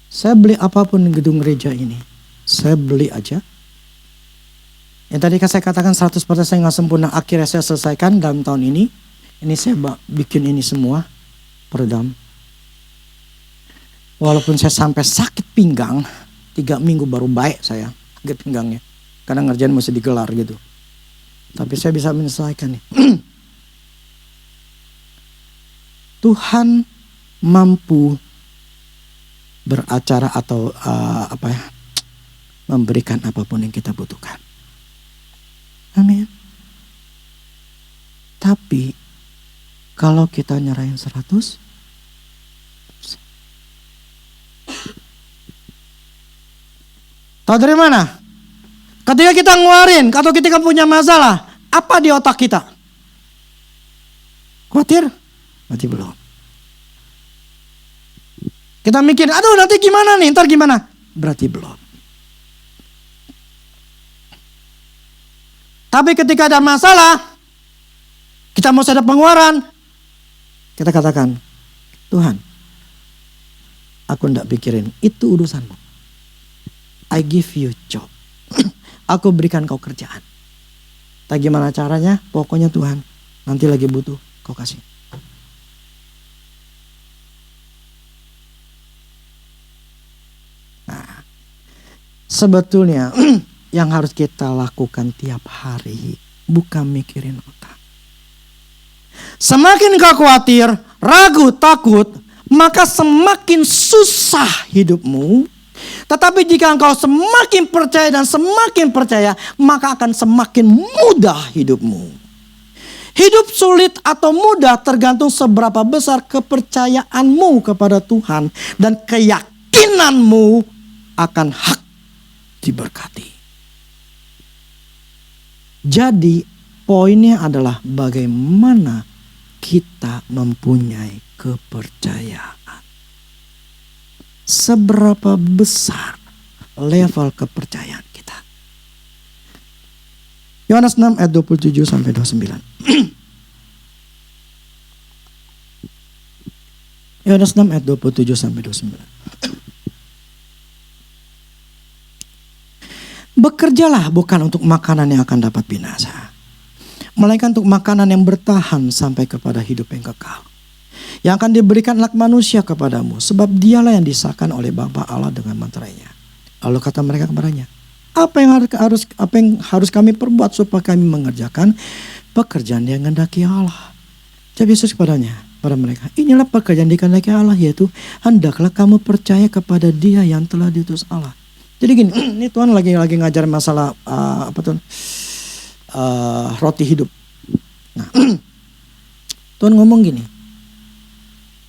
Saya beli apapun di gedung gereja ini. Saya beli aja. Yang tadi saya katakan 100% saya gak sempurna. Akhirnya saya selesaikan dalam tahun ini. Ini saya bikin ini semua. Peredam. Walaupun saya sampai sakit pinggang. 3 minggu baru baik saya. Sakit pinggangnya. Karena ngerjain mesti digelar gitu. Tapi saya bisa menyelesaikan nih. Tuhan mampu beracara atau memberikan apapun yang kita butuhkan. Amin. Tapi kalau kita nyerahin 100, tahu dari mana? Ketika kita ngeluarin atau ketika punya masalah, apa di otak kita? Khawatir? Berarti belum. Kita mikir, aduh nanti gimana nih, ntar gimana? Berarti belum. Tapi ketika ada masalah, kita mau ada pengeluaran, kita katakan, Tuhan, aku ndak pikirin, itu urusanmu. I give you job. Aku berikan kau kerjaan. Tak gimana caranya, pokoknya Tuhan, nanti lagi butuh, kau kasih. Nah, sebetulnya yang harus kita lakukan tiap hari, bukan mikirin otak. Semakin kau khawatir, ragu, takut, maka semakin susah hidupmu. Tetapi jika engkau semakin percaya dan semakin percaya, maka akan semakin mudah hidupmu. Hidup sulit atau mudah tergantung seberapa besar kepercayaanmu kepada Tuhan dan keyakinanmu akan hak diberkati. Jadi poinnya adalah bagaimana kita mempunyai kepercayaan. Seberapa besar level kepercayaan kita. Yohanes 6 ayat 27 sampai 29. Yohanes 6 ayat 27 sampai 29. Bekerjalah bukan untuk makanan yang akan dapat binasa, melainkan untuk makanan yang bertahan sampai kepada hidup yang kekal, yang akan diberikan anak manusia kepadamu, sebab dialah yang disahkan oleh Bapa Allah dengan mantranya. Lalu kata mereka kepadanya, apa yang harus kami perbuat supaya kami mengerjakan pekerjaan yang dikehendaki Allah? Jawab Yesus pada mereka, inilah pekerjaan dikehendaki Allah, yaitu hendaklah kamu percaya kepada Dia yang telah diutus Allah. Jadi gini, ini Tuhan lagi ngajar masalah roti hidup. Nah, Tuhan ngomong gini,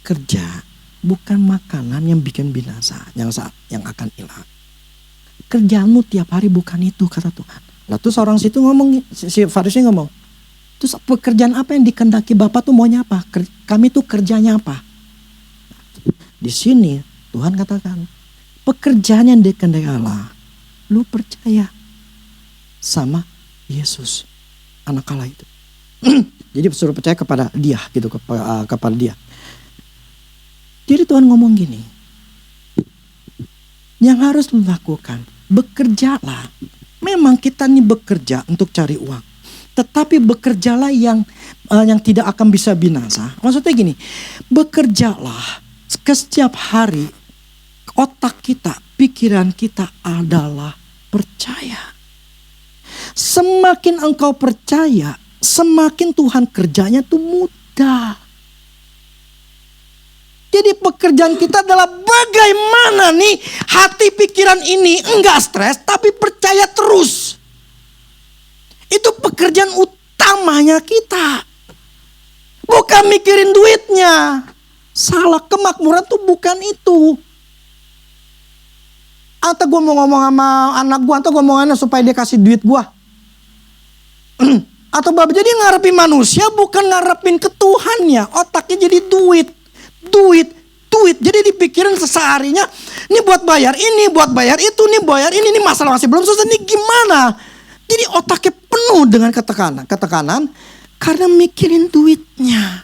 kerja bukan makanan yang bikin binasa, yang akan hilang. Kerjaanmu tiap hari bukan itu, kata Tuhan. Lalu terus orang situ ngomong, si Farisi ngomong, terus pekerjaan apa yang dikehendaki Bapa tuh maunya apa? Kami tuh kerjanya apa? Di sini Tuhan katakan, pekerjaan yang dikehendaki Allah, lu percaya sama Yesus, anak Allah itu. Jadi suruh percaya kepada Dia gitu, kepada Dia. Jadi Tuhan ngomong gini, yang harus lu lakukan, bekerjalah. Memang kita nih bekerja untuk cari uang, tetapi bekerjalah yang tidak akan bisa binasa. Maksudnya gini, bekerjalah setiap hari. Otak kita, pikiran kita adalah percaya. Semakin engkau percaya, semakin Tuhan kerjanya tuh mudah. Jadi pekerjaan kita adalah bagaimana nih hati pikiran ini enggak stres tapi percaya terus. Itu pekerjaan utamanya kita. Bukan mikirin duitnya. Salah, kemakmuran tuh bukan itu. Atau gue mau ngomong sama anak gue, atau gue mau ngomong supaya dia kasih duit gue. Atau jadi ngarepin manusia bukan ngarepin ke Tuhannya. Otaknya jadi duit. Jadi dipikirin seseharinya, ini buat bayar ini, buat bayar itu, nih bayar ini masalah masih belum selesai, ini gimana. Jadi otaknya penuh dengan ketekanan karena mikirin duitnya.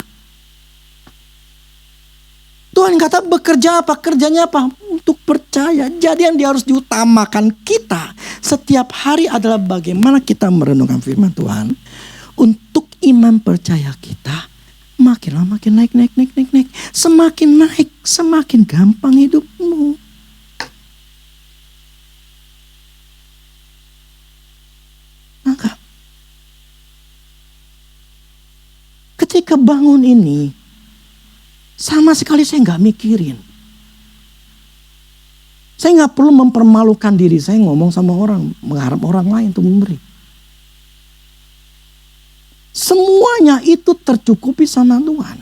Tuhan kata bekerja apa? Kerjanya apa? Untuk percaya. Jadi yang harus diutamakan kita setiap hari adalah bagaimana kita merenungkan firman Tuhan. Untuk iman percaya kita makin lama makin naik. Semakin naik, semakin gampang hidupmu. Maka ketika bangun ini, Sama sekali saya nggak mikirin. Saya nggak perlu mempermalukan diri saya ngomong sama orang, mengharap orang lain untuk memberi. Semuanya itu tercukupi sama Tuhan.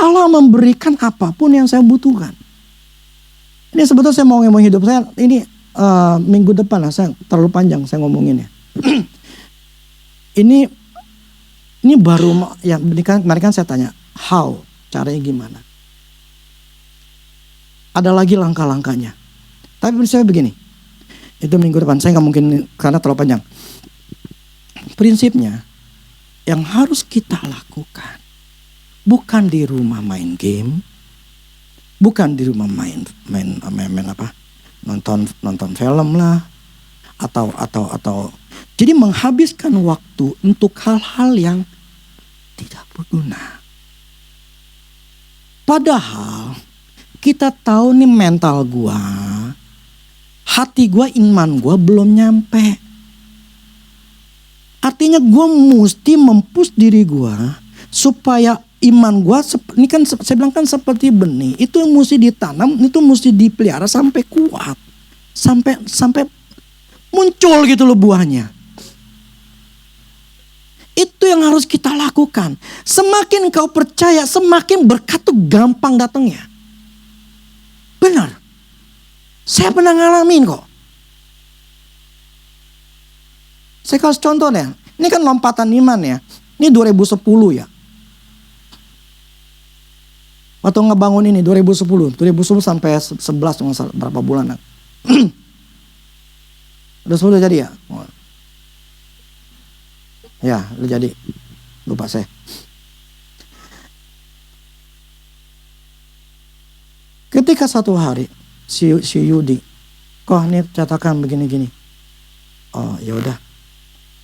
Allah memberikan apapun yang saya butuhkan. Ini sebetulnya saya mau ngomong hidup saya, ini minggu depan lah, saya terlalu panjang saya ngomonginnya. Ini baru, ya kemarin kan saya tanya, how, caranya gimana. Ada lagi langkah-langkahnya. Tapi saya begini, itu minggu depan, saya nggak mungkin karena terlalu panjang. Prinsipnya, yang harus kita lakukan, bukan di rumah main game, bukan di rumah main apa, nonton film lah, atau jadi menghabiskan waktu untuk hal-hal yang tidak berguna. Padahal kita tahu nih mental gua, hati gua, iman gua belum nyampe. Artinya gua mesti mempush diri gua supaya iman gua, ini kan saya bilang kan seperti benih, itu yang mesti ditanam, itu mesti dipelihara sampai kuat, sampai muncul gitu loh buahnya. Itu yang harus kita lakukan. Semakin kau percaya, semakin berkat tuh gampang datangnya. Benar. Saya pernah ngalamin kok. Saya kasih contoh deh. Ini kan lompatan iman ya. Ini 2010 ya. Waktu ngebangun ini 2010 sampai 11 berapa bulan. Udah 10 jadi ya? Ya, udah jadi. Lupa saya. Ketika satu hari si Yudi, kok ini cetakan begini-gini. Oh, ya udah.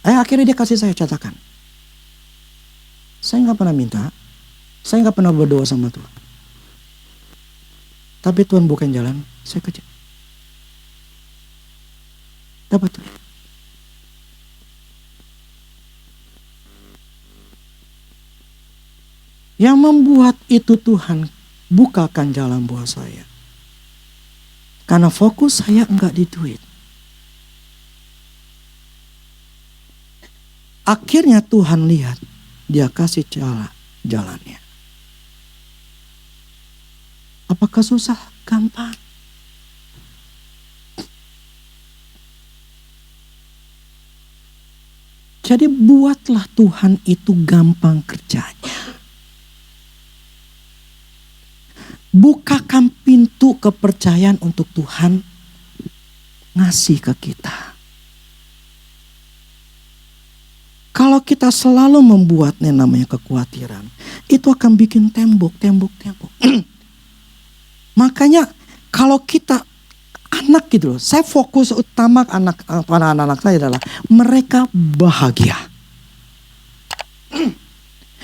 Akhirnya dia kasih saya cetakan. Saya nggak pernah minta, saya nggak pernah berdoa sama Tuhan. Tapi Tuhan bukan jalan, saya kerja. Dapat tuh. Yang membuat itu Tuhan bukakan jalan buat saya. Karena fokus saya enggak di duit. Akhirnya Tuhan lihat, dia kasih jalannya. Apakah susah? Gampang. Jadi buatlah Tuhan itu gampang kerjanya. Bukakan pintu kepercayaan untuk Tuhan ngasih ke kita. Kalau kita selalu membuatnya namanya kekhawatiran, itu akan bikin tembok. Makanya kalau kita anak gitu loh, saya fokus utama pada anak-anak saya adalah mereka bahagia.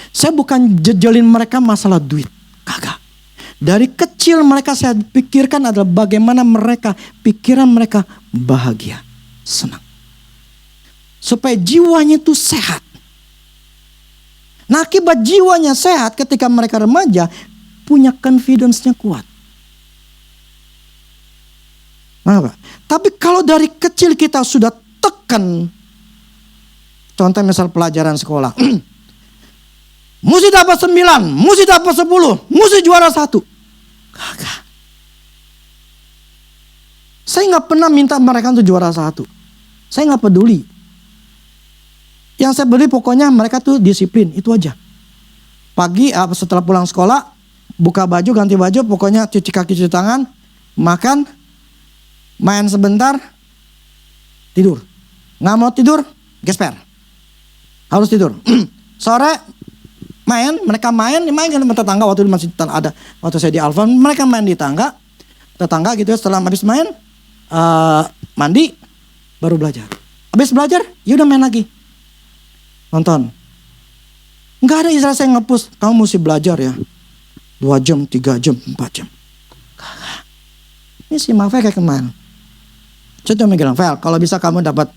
Saya bukan jejelin mereka masalah duit, kagak. Dari kecil mereka saya pikirkan adalah bagaimana pikiran mereka bahagia, senang. Supaya jiwanya itu sehat. Nah, akibat jiwanya sehat ketika mereka remaja, punya confidence-nya kuat. Nah, tapi kalau dari kecil kita sudah tekan, contoh misal pelajaran sekolah, mesti dapat 9, mesti dapat 10, mesti juara 1. Kagak. Saya nggak pernah minta mereka untuk juara 1. Saya nggak peduli. Yang saya peduli pokoknya mereka tuh disiplin, itu aja. Pagi setelah pulang sekolah, buka baju, ganti baju, pokoknya cuci kaki, cuci tangan, makan, main sebentar, tidur. Nggak mau tidur, gesper. Harus tidur. Sore mereka main dengan tetangga waktu masih ada, waktu saya di Alfa, mereka main di tetangga gitu ya. Setelah habis main, mandi, baru belajar. Habis belajar, ya udah main lagi, nonton. Nggak ada istilah saya ngepush, kamu mesti belajar ya, 2 jam, 3 jam, 4 jam. Ini si Mafia kayak kemarin. Saya cuma bilang, Vel, kalau bisa kamu dapat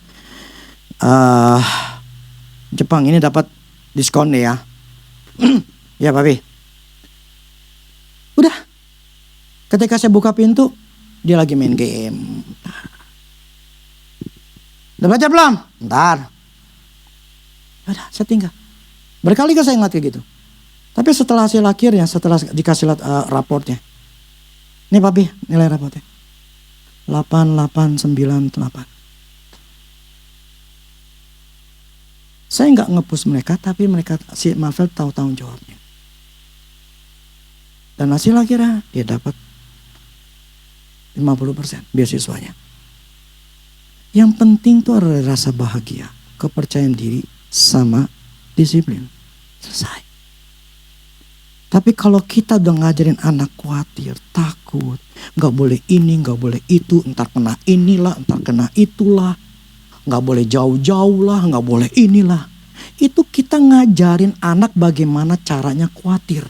Jepang ini dapat diskon deh ya. Ya papi. Udah. Ketika saya buka pintu, dia lagi main game. Udah baca belum? Bentar. Udah, saya tinggal. Berkali-kali saya ingat kayak gitu. Tapi setelah hasil akhirnya, setelah dikasih raportnya. Nih papi, nilai raportnya. 8898. Saya nggak nge-push mereka, tapi mereka, si Marvel tahu tanggung jawabnya. Dan hasil akhirnya dia dapat 50% beasiswanya. Yang penting tuh adalah rasa bahagia, kepercayaan diri, sama disiplin. Selesai. Tapi kalau kita udah ngajarin anak khawatir, takut, gak boleh ini, gak boleh itu, entar kena inilah, entar kena itulah, gak boleh jauh-jauh lah, gak boleh inilah. Itu kita ngajarin anak bagaimana caranya khawatir.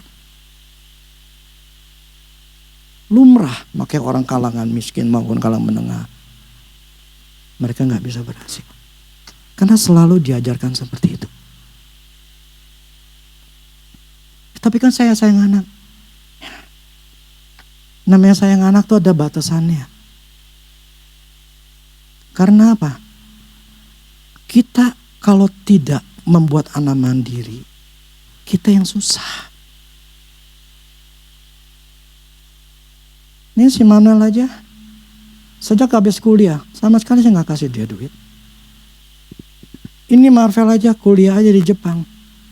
Lumrah, makanya orang kalangan miskin maupun kalangan menengah, mereka gak bisa berhasil. Karena selalu diajarkan seperti itu. Tapi kan saya sayang anak. Namanya sayang anak tuh ada batasannya. Karena apa? Kita kalau tidak membuat anak mandiri, kita yang susah. Ini si Manuel aja, sejak habis kuliah, sama sekali saya gak kasih dia duit. Ini Marvel aja kuliah aja di Jepang.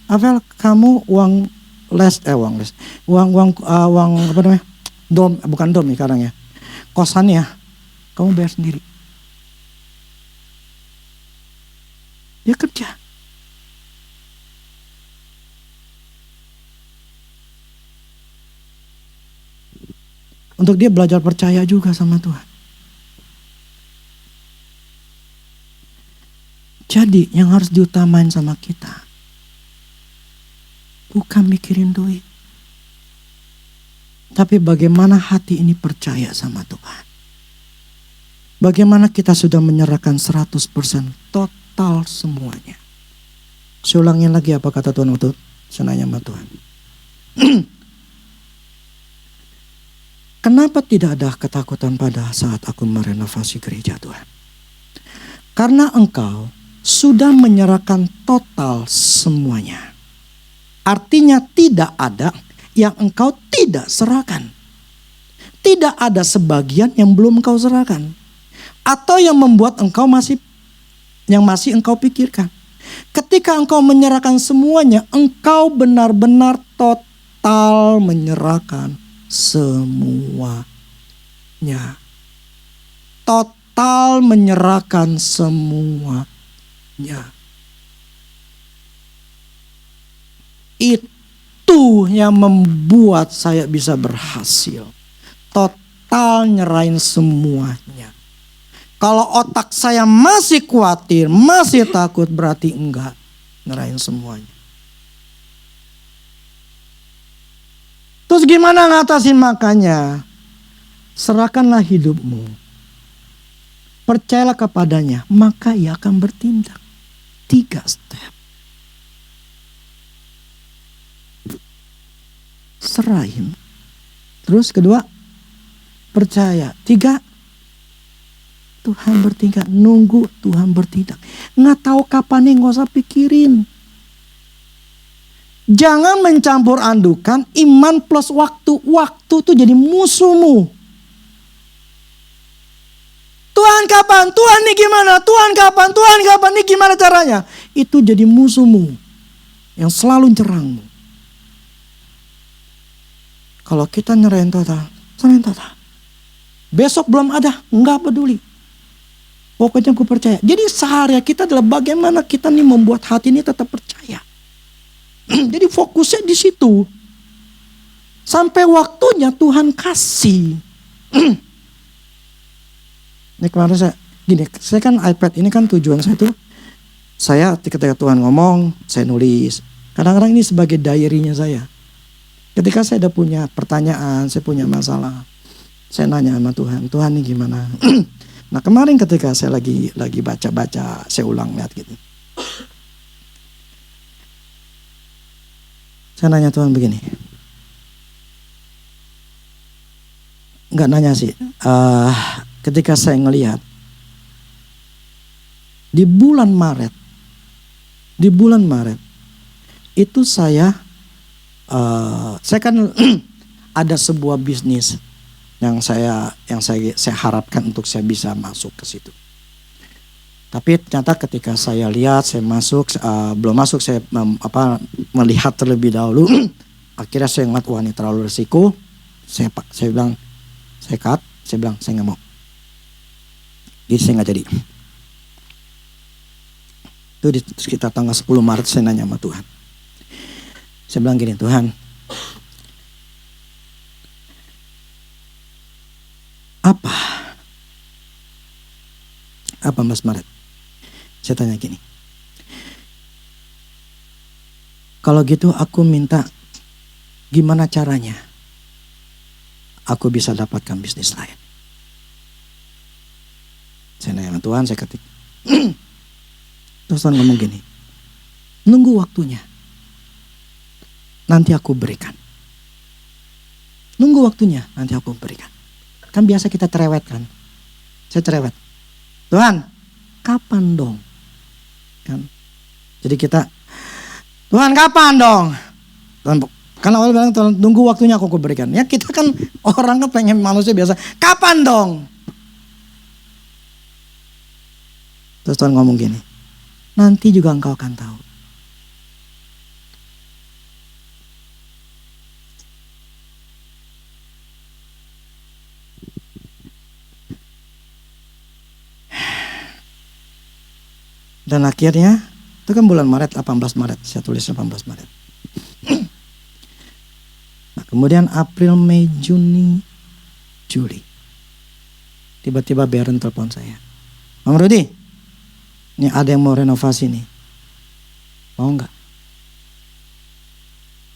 Marvel, kamu uang les, uang apa namanya, dom, bukan dom nih sekarang ya, kosannya kamu bayar sendiri. Dia kerja. Untuk dia belajar percaya juga sama Tuhan. Jadi yang harus diutamain sama kita, bukan mikirin duit. Tapi bagaimana hati ini percaya sama Tuhan. Bagaimana kita sudah menyerahkan 100% total semuanya. Saya ulangin lagi apa kata Tuhan waktu saya nanya sama Tuhan. Kenapa tidak ada ketakutan pada saat aku merenovasi gereja Tuhan? Karena Engkau sudah menyerahkan total semuanya. Artinya tidak ada yang Engkau tidak serahkan. Tidak ada sebagian yang belum Engkau serahkan. Atau yang membuat Engkau masih Engkau pikirkan. Ketika Engkau menyerahkan semuanya, Engkau benar-benar total menyerahkan semuanya. Total menyerahkan semuanya. Itu yang membuat saya bisa berhasil. Total nyerahin semuanya. Kalau otak saya masih khawatir, masih takut, berarti enggak nyerahin semuanya. Terus gimana ngatasin makanya? Serahkanlah hidupmu. Percayalah kepadanya, maka ia akan bertindak. 3 step. Serahin. Terus kedua, percaya. 3, Tuhan bertindak. Nunggu Tuhan bertindak. Nggak tahu kapan nih, nggak usah pikirin. Jangan mencampur adukan iman plus waktu. Waktu tuh jadi musuhmu. Tuhan kapan? Tuhan nih gimana? Tuhan kapan? Tuhan kapan? Nih gimana caranya? Itu jadi musuhmu yang selalu nyerangmu. Kalau kita nyerahin total, serahin total. Besok belum ada, nggak peduli. Pokoknya aku percaya. Jadi sehari kita adalah bagaimana kita nih membuat hati ini tetap percaya. Jadi fokusnya di situ. Sampai waktunya Tuhan kasih. Ini kemarin saya kan iPad ini kan tujuan saya tuh. Saya ketika Tuhan ngomong, saya nulis. Kadang-kadang ini sebagai diary-nya saya. Ketika saya udah punya pertanyaan, saya punya masalah, saya nanya sama Tuhan, Tuhan ini gimana? Nah kemarin ketika saya lagi baca-baca, saya ulang lihat gitu. Saya nanya Tuhan begini. Enggak nanya sih. Ketika saya ngelihat di bulan Maret itu saya kan ada sebuah bisnis yang saya harapkan untuk saya bisa masuk ke situ. Tapi ternyata ketika saya lihat, saya masuk, belum masuk, saya melihat terlebih dahulu. Akhirnya saya ngeliat, wah ini terlalu risiko. Saya bilang, saya cut, saya bilang saya nggak mau. Jadi saya nggak jadi. Itu di sekitar tanggal 10 Maret saya nanya sama Tuhan. Saya bilang gini, Tuhan, apa Mas Maret? Saya tanya gini, kalau gitu aku minta gimana caranya aku bisa dapatkan bisnis lain. Saya nanya sama Tuhan, saya ketik. Terus Tuhan ngomong gini, nunggu waktunya, nanti aku berikan. Nunggu waktunya, nanti aku berikan. Kan biasa kita cerewet kan. Saya cerewet. Tuhan, kapan dong? Kan. Jadi kita, Tuhan kapan dong? Tuhan, karena Allah bilang Tuhan, nunggu waktunya aku berikan. Ya kita kan orang kan pengen manusia biasa. Kapan dong? Terus Tuhan ngomong gini, nanti juga engkau akan tahu. Dan akhirnya, itu kan bulan Maret, 18 Maret. Saya tulis 18 Maret. Nah, kemudian April, Mei, Juni, Juli. Tiba-tiba Baron telepon saya. Bang Rudi, ini ada yang mau renovasi nih. Mau nggak?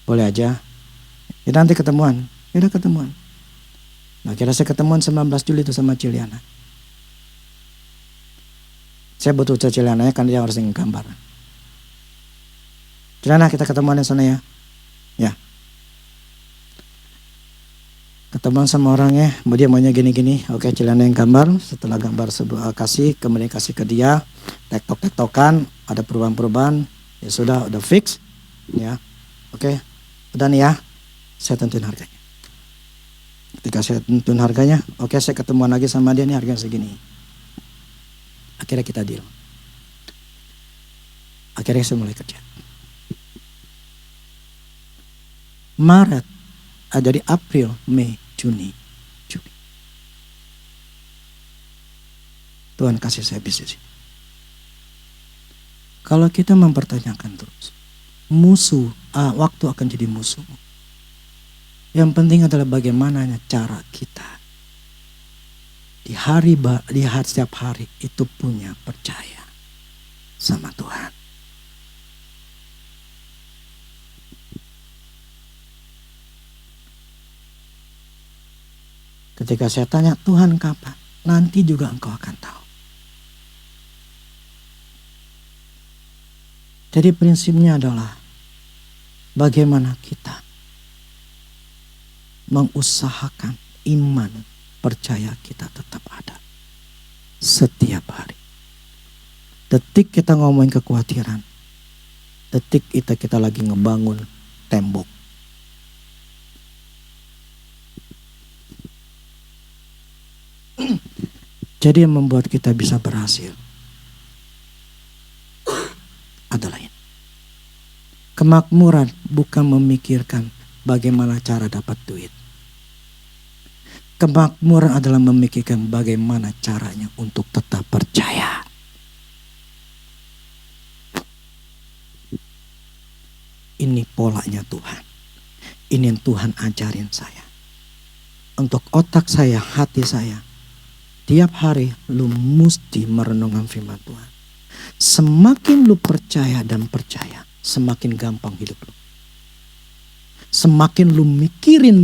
Boleh aja. Ya nanti ketemuan. Ya udah ketemuan. Nah, kira saya ketemuan 19 Juli itu sama Ciliana. Saya butuh Ciliananya karena dia harus gambar. Ciliana, kita ketemuan di sana ya. Ya. Ketemuan sama orangnya, dia maunya gini-gini. Oke, Ciliana yang gambar. Setelah gambar kemudian kasih ke dia. Tektokan, ada perubahan-perubahan. Ya sudah, udah fix. Ya. Oke, udah nih ya. Saya tentuin harganya. Ketika saya tentuin harganya, oke, saya ketemuan lagi sama dia, nih harganya segini. Akhirnya kita deal. Akhirnya saya mulai kerja. Maret, dari April, Mei, Juni, Juli. Tuhan kasih saya bisnis. Kalau kita mempertanyakan terus, waktu akan jadi musuh. Yang penting adalah bagaimana cara kita di setiap hari itu punya percaya sama Tuhan. Ketika saya tanya, Tuhan kapan? Nanti juga engkau akan tahu. Jadi prinsipnya adalah bagaimana kita mengusahakan iman, percaya kita tetap ada setiap hari. Detik kita ngomongin kekhawatiran, detik kita lagi ngebangun tembok. Jadi yang membuat kita bisa berhasil adalah ini. Kemakmuran bukan memikirkan bagaimana cara dapat duit. Kemakmuran adalah memikirkan bagaimana caranya untuk tetap percaya. Ini polanya Tuhan. Ini yang Tuhan ajarin saya. Untuk otak saya, hati saya. Tiap hari lu mesti merenungkan firman Tuhan. Semakin lu percaya dan percaya, semakin gampang hidup lu. Semakin lu mikirin,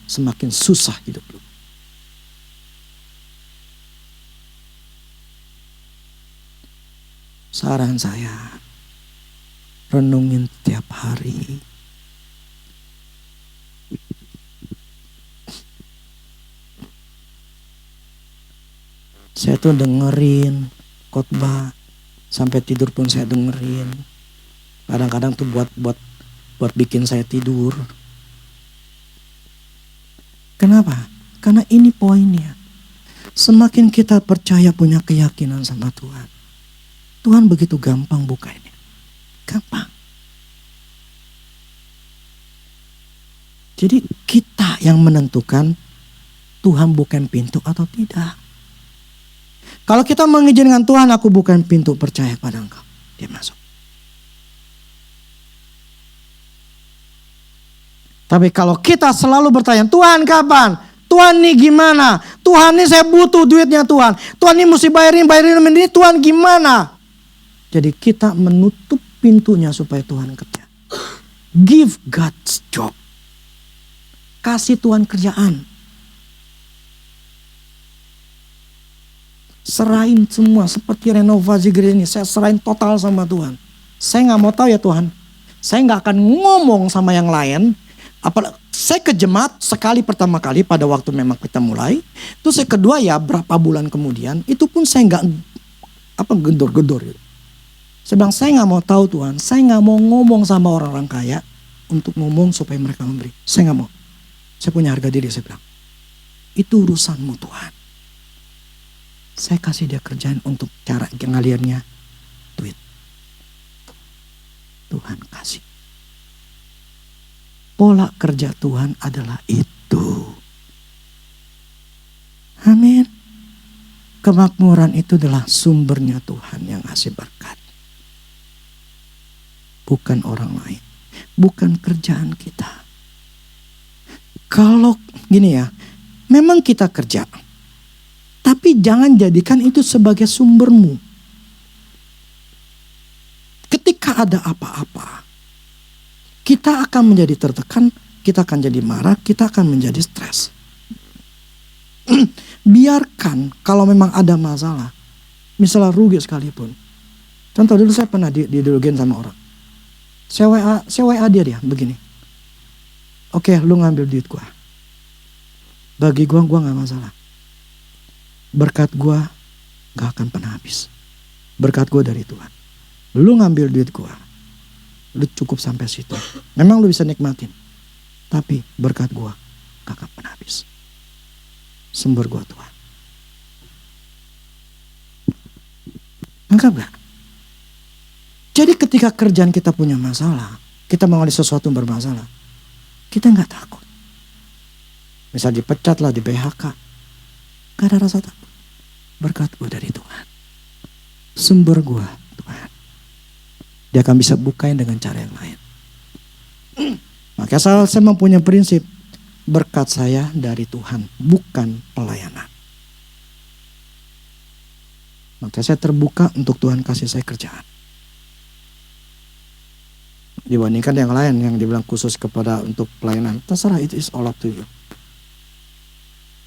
semakin susah hidup lu. Saran saya, renungin tiap hari. Saya tuh dengerin khotbah, sampai tidur pun saya dengerin. Kadang-kadang tuh buat bikin saya tidur. Kenapa? Karena ini poinnya. Semakin kita percaya punya keyakinan sama Tuhan, Tuhan begitu gampang bukanya. Gampang. Jadi kita yang menentukan Tuhan bukan pintu atau tidak. Kalau kita mengizinkan Tuhan, aku bukan pintu, percaya pada Engkau, dia masuk. Tapi kalau kita selalu bertanya, Tuhan kapan? Tuhan nih gimana? Tuhan nih saya butuh duitnya Tuhan. Tuhan nih mesti bayarin ini, Tuhan gimana? Jadi kita menutup pintunya supaya Tuhan kerja. Give God's job. Kasih Tuhan kerjaan. Serahin semua seperti renovasi gereja ini. Saya serahin total sama Tuhan. Saya gak mau tahu ya Tuhan. Saya gak akan ngomong sama yang lain. Saya ke jemaat sekali pertama kali pada waktu memang kita mulai. Terus saya kedua ya berapa bulan kemudian. Itu pun saya gak gedor-gedor gitu. Saya bilang saya gak mau tahu Tuhan. Saya gak mau ngomong sama orang-orang kaya. Untuk ngomong supaya mereka memberi. Saya gak mau. Saya punya harga diri, saya bilang. Itu urusanmu Tuhan. Saya kasih dia kerjaan untuk cara ngalirnya duit. Tuhan kasih. Pola kerja Tuhan adalah itu. Amin. Kemakmuran itu adalah sumbernya Tuhan yang ngasih berkat. Bukan orang lain. Bukan kerjaan kita. Kalau gini ya, memang kita kerja. Tapi jangan jadikan itu sebagai sumbermu. Ketika ada apa-apa, kita akan menjadi tertekan, kita akan jadi marah, kita akan menjadi stres. Biarkan kalau memang ada masalah, misalnya rugi sekalipun. Contoh dulu saya pernah diduluin sama orang. Saya WA dia begini. Oke, lu ngambil duit gua. Bagi gua gak masalah. Berkat gua gak akan pernah habis. Berkat gua dari Tuhan. Lu ngambil duit gua, lu cukup sampai situ. Memang lu bisa nikmatin. Tapi berkat gua gak akan pernah habis. Sumber gua Tuhan. Anggap gak? Jadi ketika kerjaan kita punya masalah, kita mengalami sesuatu yang bermasalah, kita gak takut. Misal dipecat lah, di PHK, gak ada rasa takut. Berkat gua dari Tuhan. Sumber gua Tuhan. Dia akan bisa bukain dengan cara yang lain. Maka saya mempunyai prinsip, berkat saya dari Tuhan, bukan pelayanan. Maka saya terbuka untuk Tuhan kasih saya kerjaan. Dibandingkan yang lain yang dibilang khusus kepada untuk pelayanan, terserah, it is all up to you.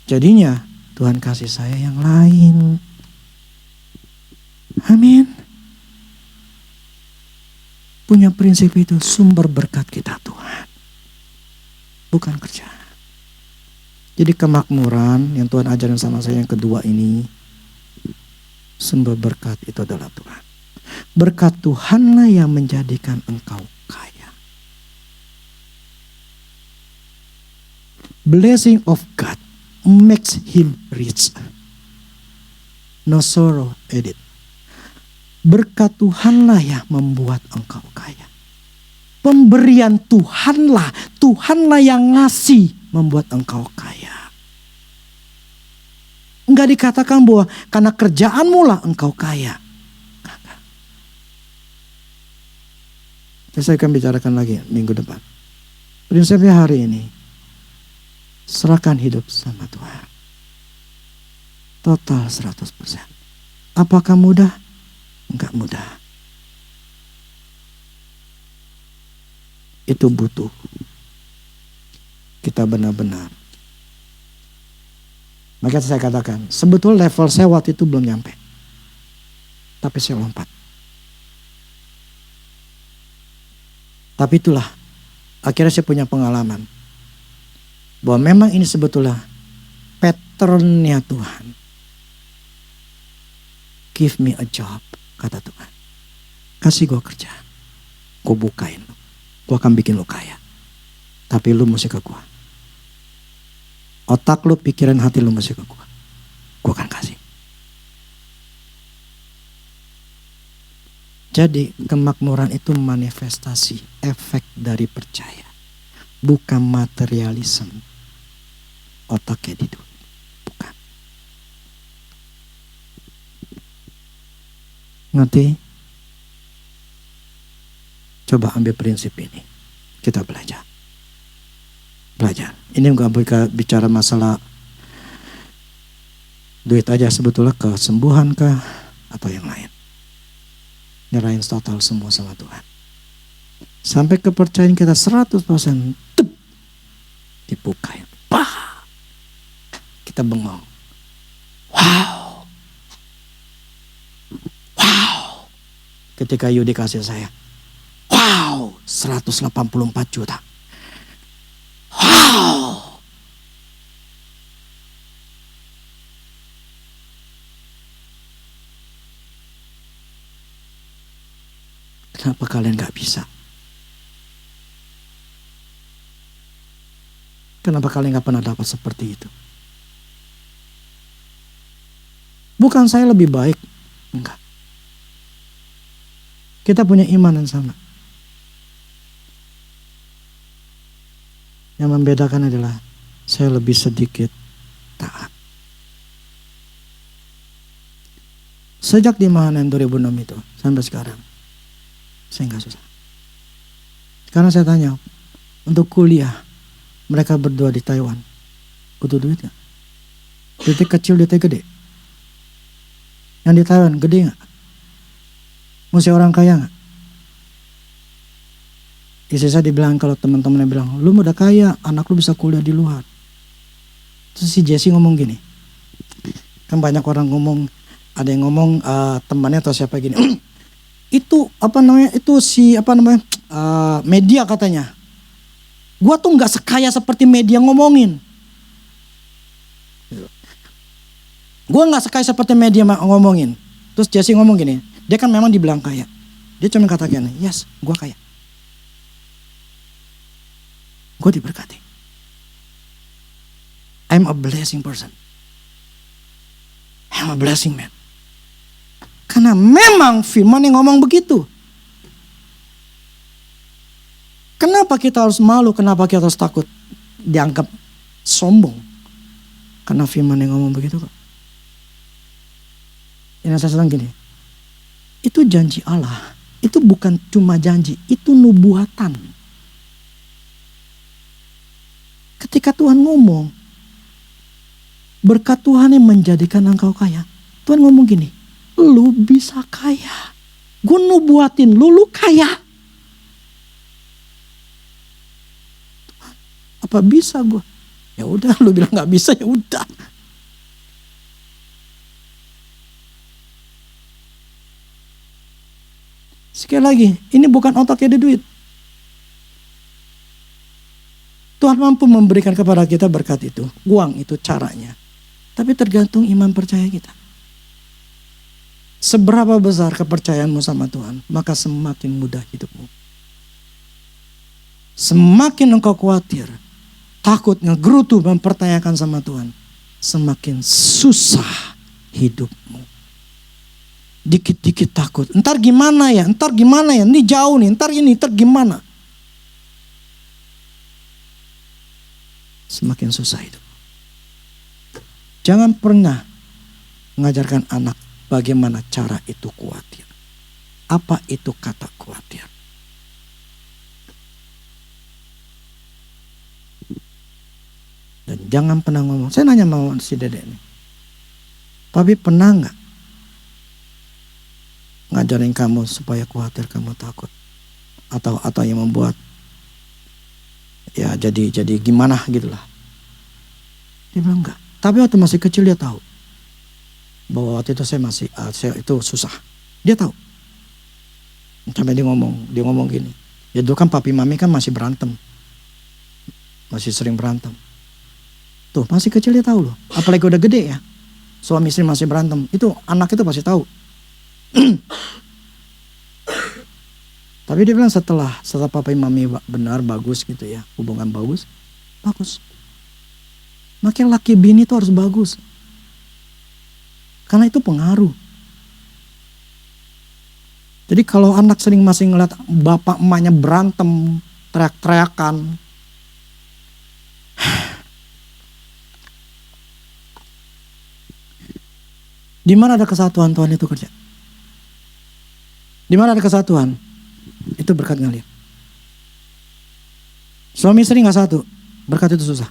Jadinya Tuhan kasih saya yang lain. Amin. Punya prinsip itu, sumber berkat kita Tuhan. Bukan kerja. Jadi kemakmuran yang Tuhan ajarin sama saya yang kedua ini, sumber berkat itu adalah Tuhan. Berkat Tuhanlah yang menjadikan engkau kaya. Blessing of God makes him rich. No sorrow added. Berkat Tuhanlah yang membuat engkau kaya. Pemberian Tuhanlah yang ngasih membuat engkau kaya. Enggak dikatakan bahwa karena kerjaanmu lah engkau kaya. Saya akan bicarakan lagi minggu depan. Prinsipnya hari ini, serahkan hidup sama Tuhan. Total 100%. Apakah mudah? Enggak mudah. Itu butuh kita benar-benar. Maka saya katakan, sebetulnya level saya waktu itu belum nyampe. Tapi saya lompat. Tapi itulah, akhirnya saya punya pengalaman. Bahwa memang ini sebetulnya patternnya Tuhan. Give me a job, kata Tuhan. Kasih gue kerja. Gue bukain lu. Gue akan bikin lu kaya. Tapi lu mesti ke gue. Otak lu, pikiran hati lu mesti ke gue. Gue akan kasih. Jadi kemakmuran itu manifestasi efek dari percaya. Bukan materialisme. Otaknya didu. Bukan. Ngerti? Coba ambil prinsip ini. Kita belajar. Belajar. Ini enggak bicara masalah duit aja, sebetulnya kesembuhan kah atau yang lain. Nyerahin total semua sama Tuhan. Sampai kepercayaan kita 100% dibukain. Bah! Kita bengong. Wow. Wow. Ketika Yudi kasih saya. Wow. 184 juta. Wow. Kenapa kalian gak bisa? Kenapa kalian gak pernah dapat seperti itu? Bukan saya lebih baik. Enggak. Kita punya iman yang sama. Yang membedakan adalah saya lebih sedikit taat. Sejak di Mahanen 2006 itu sampai sekarang, saya nggak susah. Karena saya tanya, untuk kuliah, mereka berdua di Taiwan, butuh duit gak? Duitnya kecil, duitnya gede. Yang di Taiwan gede gak? Mesti orang kaya gak? Istri saya dibilang, kalau teman-temannya bilang, lu udah kaya, anak lu bisa kuliah di luar. Terus si Jesse ngomong gini, kan banyak orang ngomong, ada yang ngomong temannya atau siapa gini, itu apa namanya, itu si apa namanya, media katanya. Gua tuh nggak sekaya seperti media ngomongin. Gua nggak sekaya seperti media ngomongin. Terus Jesse ngomong gini, dia kan memang dibilang kaya. Dia cuma katakan, yes, gua kaya. Gue diberkati. I'm a blessing person. I'm a blessing man. Karena memang firman yang ngomong begitu. Kenapa kita harus malu? Kenapa kita harus takut dianggap sombong? Karena firman yang ngomong begitu kok. Yang saya sedang gini. Itu janji Allah. Itu bukan cuma janji. Itu nubuatan. Ketika Tuhan ngomong, berkat Tuhan yang menjadikan engkau kaya. Tuhan ngomong gini, lu bisa kaya. Gue nubuatin lu kaya. Apa bisa gue? Ya udah, lu bilang nggak bisa, ya udah. Sekali lagi, ini bukan otaknya ada duit. Tuhan mampu memberikan kepada kita berkat itu. Uang itu caranya. Tapi tergantung iman percaya kita. Seberapa besar kepercayaanmu sama Tuhan, maka semakin mudah hidupmu. Semakin engkau khawatir, takut, ngegerutu, mempertanyakan sama Tuhan, semakin susah hidupmu. Dikit-dikit takut. Ntar gimana ya? Ini jauh nih. Ntar gimana? Semakin susah itu. Jangan pernah mengajarkan anak bagaimana cara itu khawatir. Apa itu kata khawatir? Dan jangan pernah ngomong. Saya nanya sama si dedek ini. Papi pernah nggak ngajarin kamu supaya khawatir, kamu takut? Atau yang membuat ya jadi gimana gitulah. Dia bilang enggak. Tapi waktu masih kecil dia tahu bahwa waktu itu saya itu susah. Dia tahu. Sampai dia ngomong gini, Ya dulu kan papi mami kan masih berantem. Masih sering berantem. Tuh masih kecil dia tahu loh. Apalagi udah gede ya. Suami istri masih berantem. Itu anak itu pasti tahu. Tapi dia bilang setelah papi mami benar bagus gitu ya. Hubungan bagus. Bagus. Makanya laki bini itu harus bagus. Karena itu pengaruh. Jadi kalau anak sering masih ngeliat bapak emaknya berantem, teriak-teriakan. Di mana ada kesatuan Tuhan itu kerja? Di mana ada kesatuan? Itu berkat ngalir. Suami istri gak satu, berkat itu susah.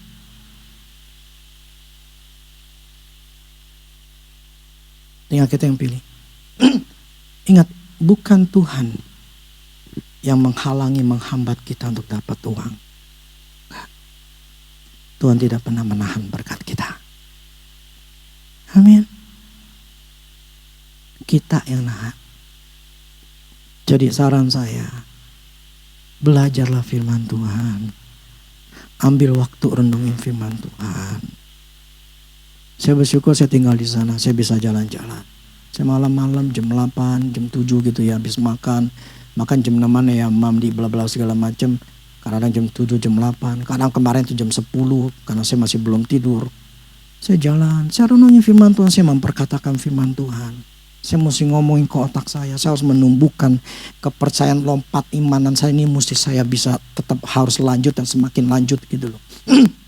Tinggal kita yang pilih. Ingat, bukan Tuhan yang menghalangi, menghambat kita untuk dapat uang. Tuhan tidak pernah menahan berkat kita. Amin. Kita yang nahan. Jadi saran saya, belajarlah firman Tuhan. Ambil waktu renungin firman Tuhan. Saya bersyukur saya tinggal di sana, saya bisa jalan-jalan. Saya malam-malam jam 8, jam 7 gitu ya, habis makan jam 6 ya, mandi bla bla segala macam. Kadang jam 7, jam 8, kadang kemarin itu jam 10 karena saya masih belum tidur. Saya jalan, saya renungin firman Tuhan, saya memperkatakan firman Tuhan. Saya mesti ngomongin ke otak saya harus menumbuhkan kepercayaan, lompat imanan saya ini mesti saya bisa tetap harus lanjut dan semakin lanjut gitu loh.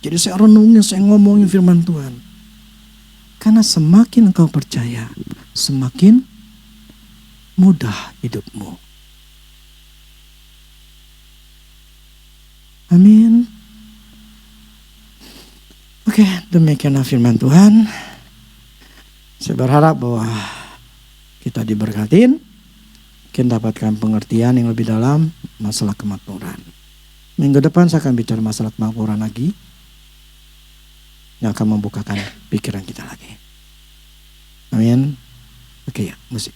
Jadi saya renungin, saya ngomongin firman Tuhan. Karena semakin engkau percaya, semakin mudah hidupmu. Amin. Oke, demikianlah firman Tuhan. Saya berharap bahwa kita diberkatin, kita dapatkan pengertian yang lebih dalam masalah kemakmuran. Minggu depan saya akan bicara masalah kemakmuran lagi, yang akan membukakan pikiran kita lagi. Amin. Oke ya, musik.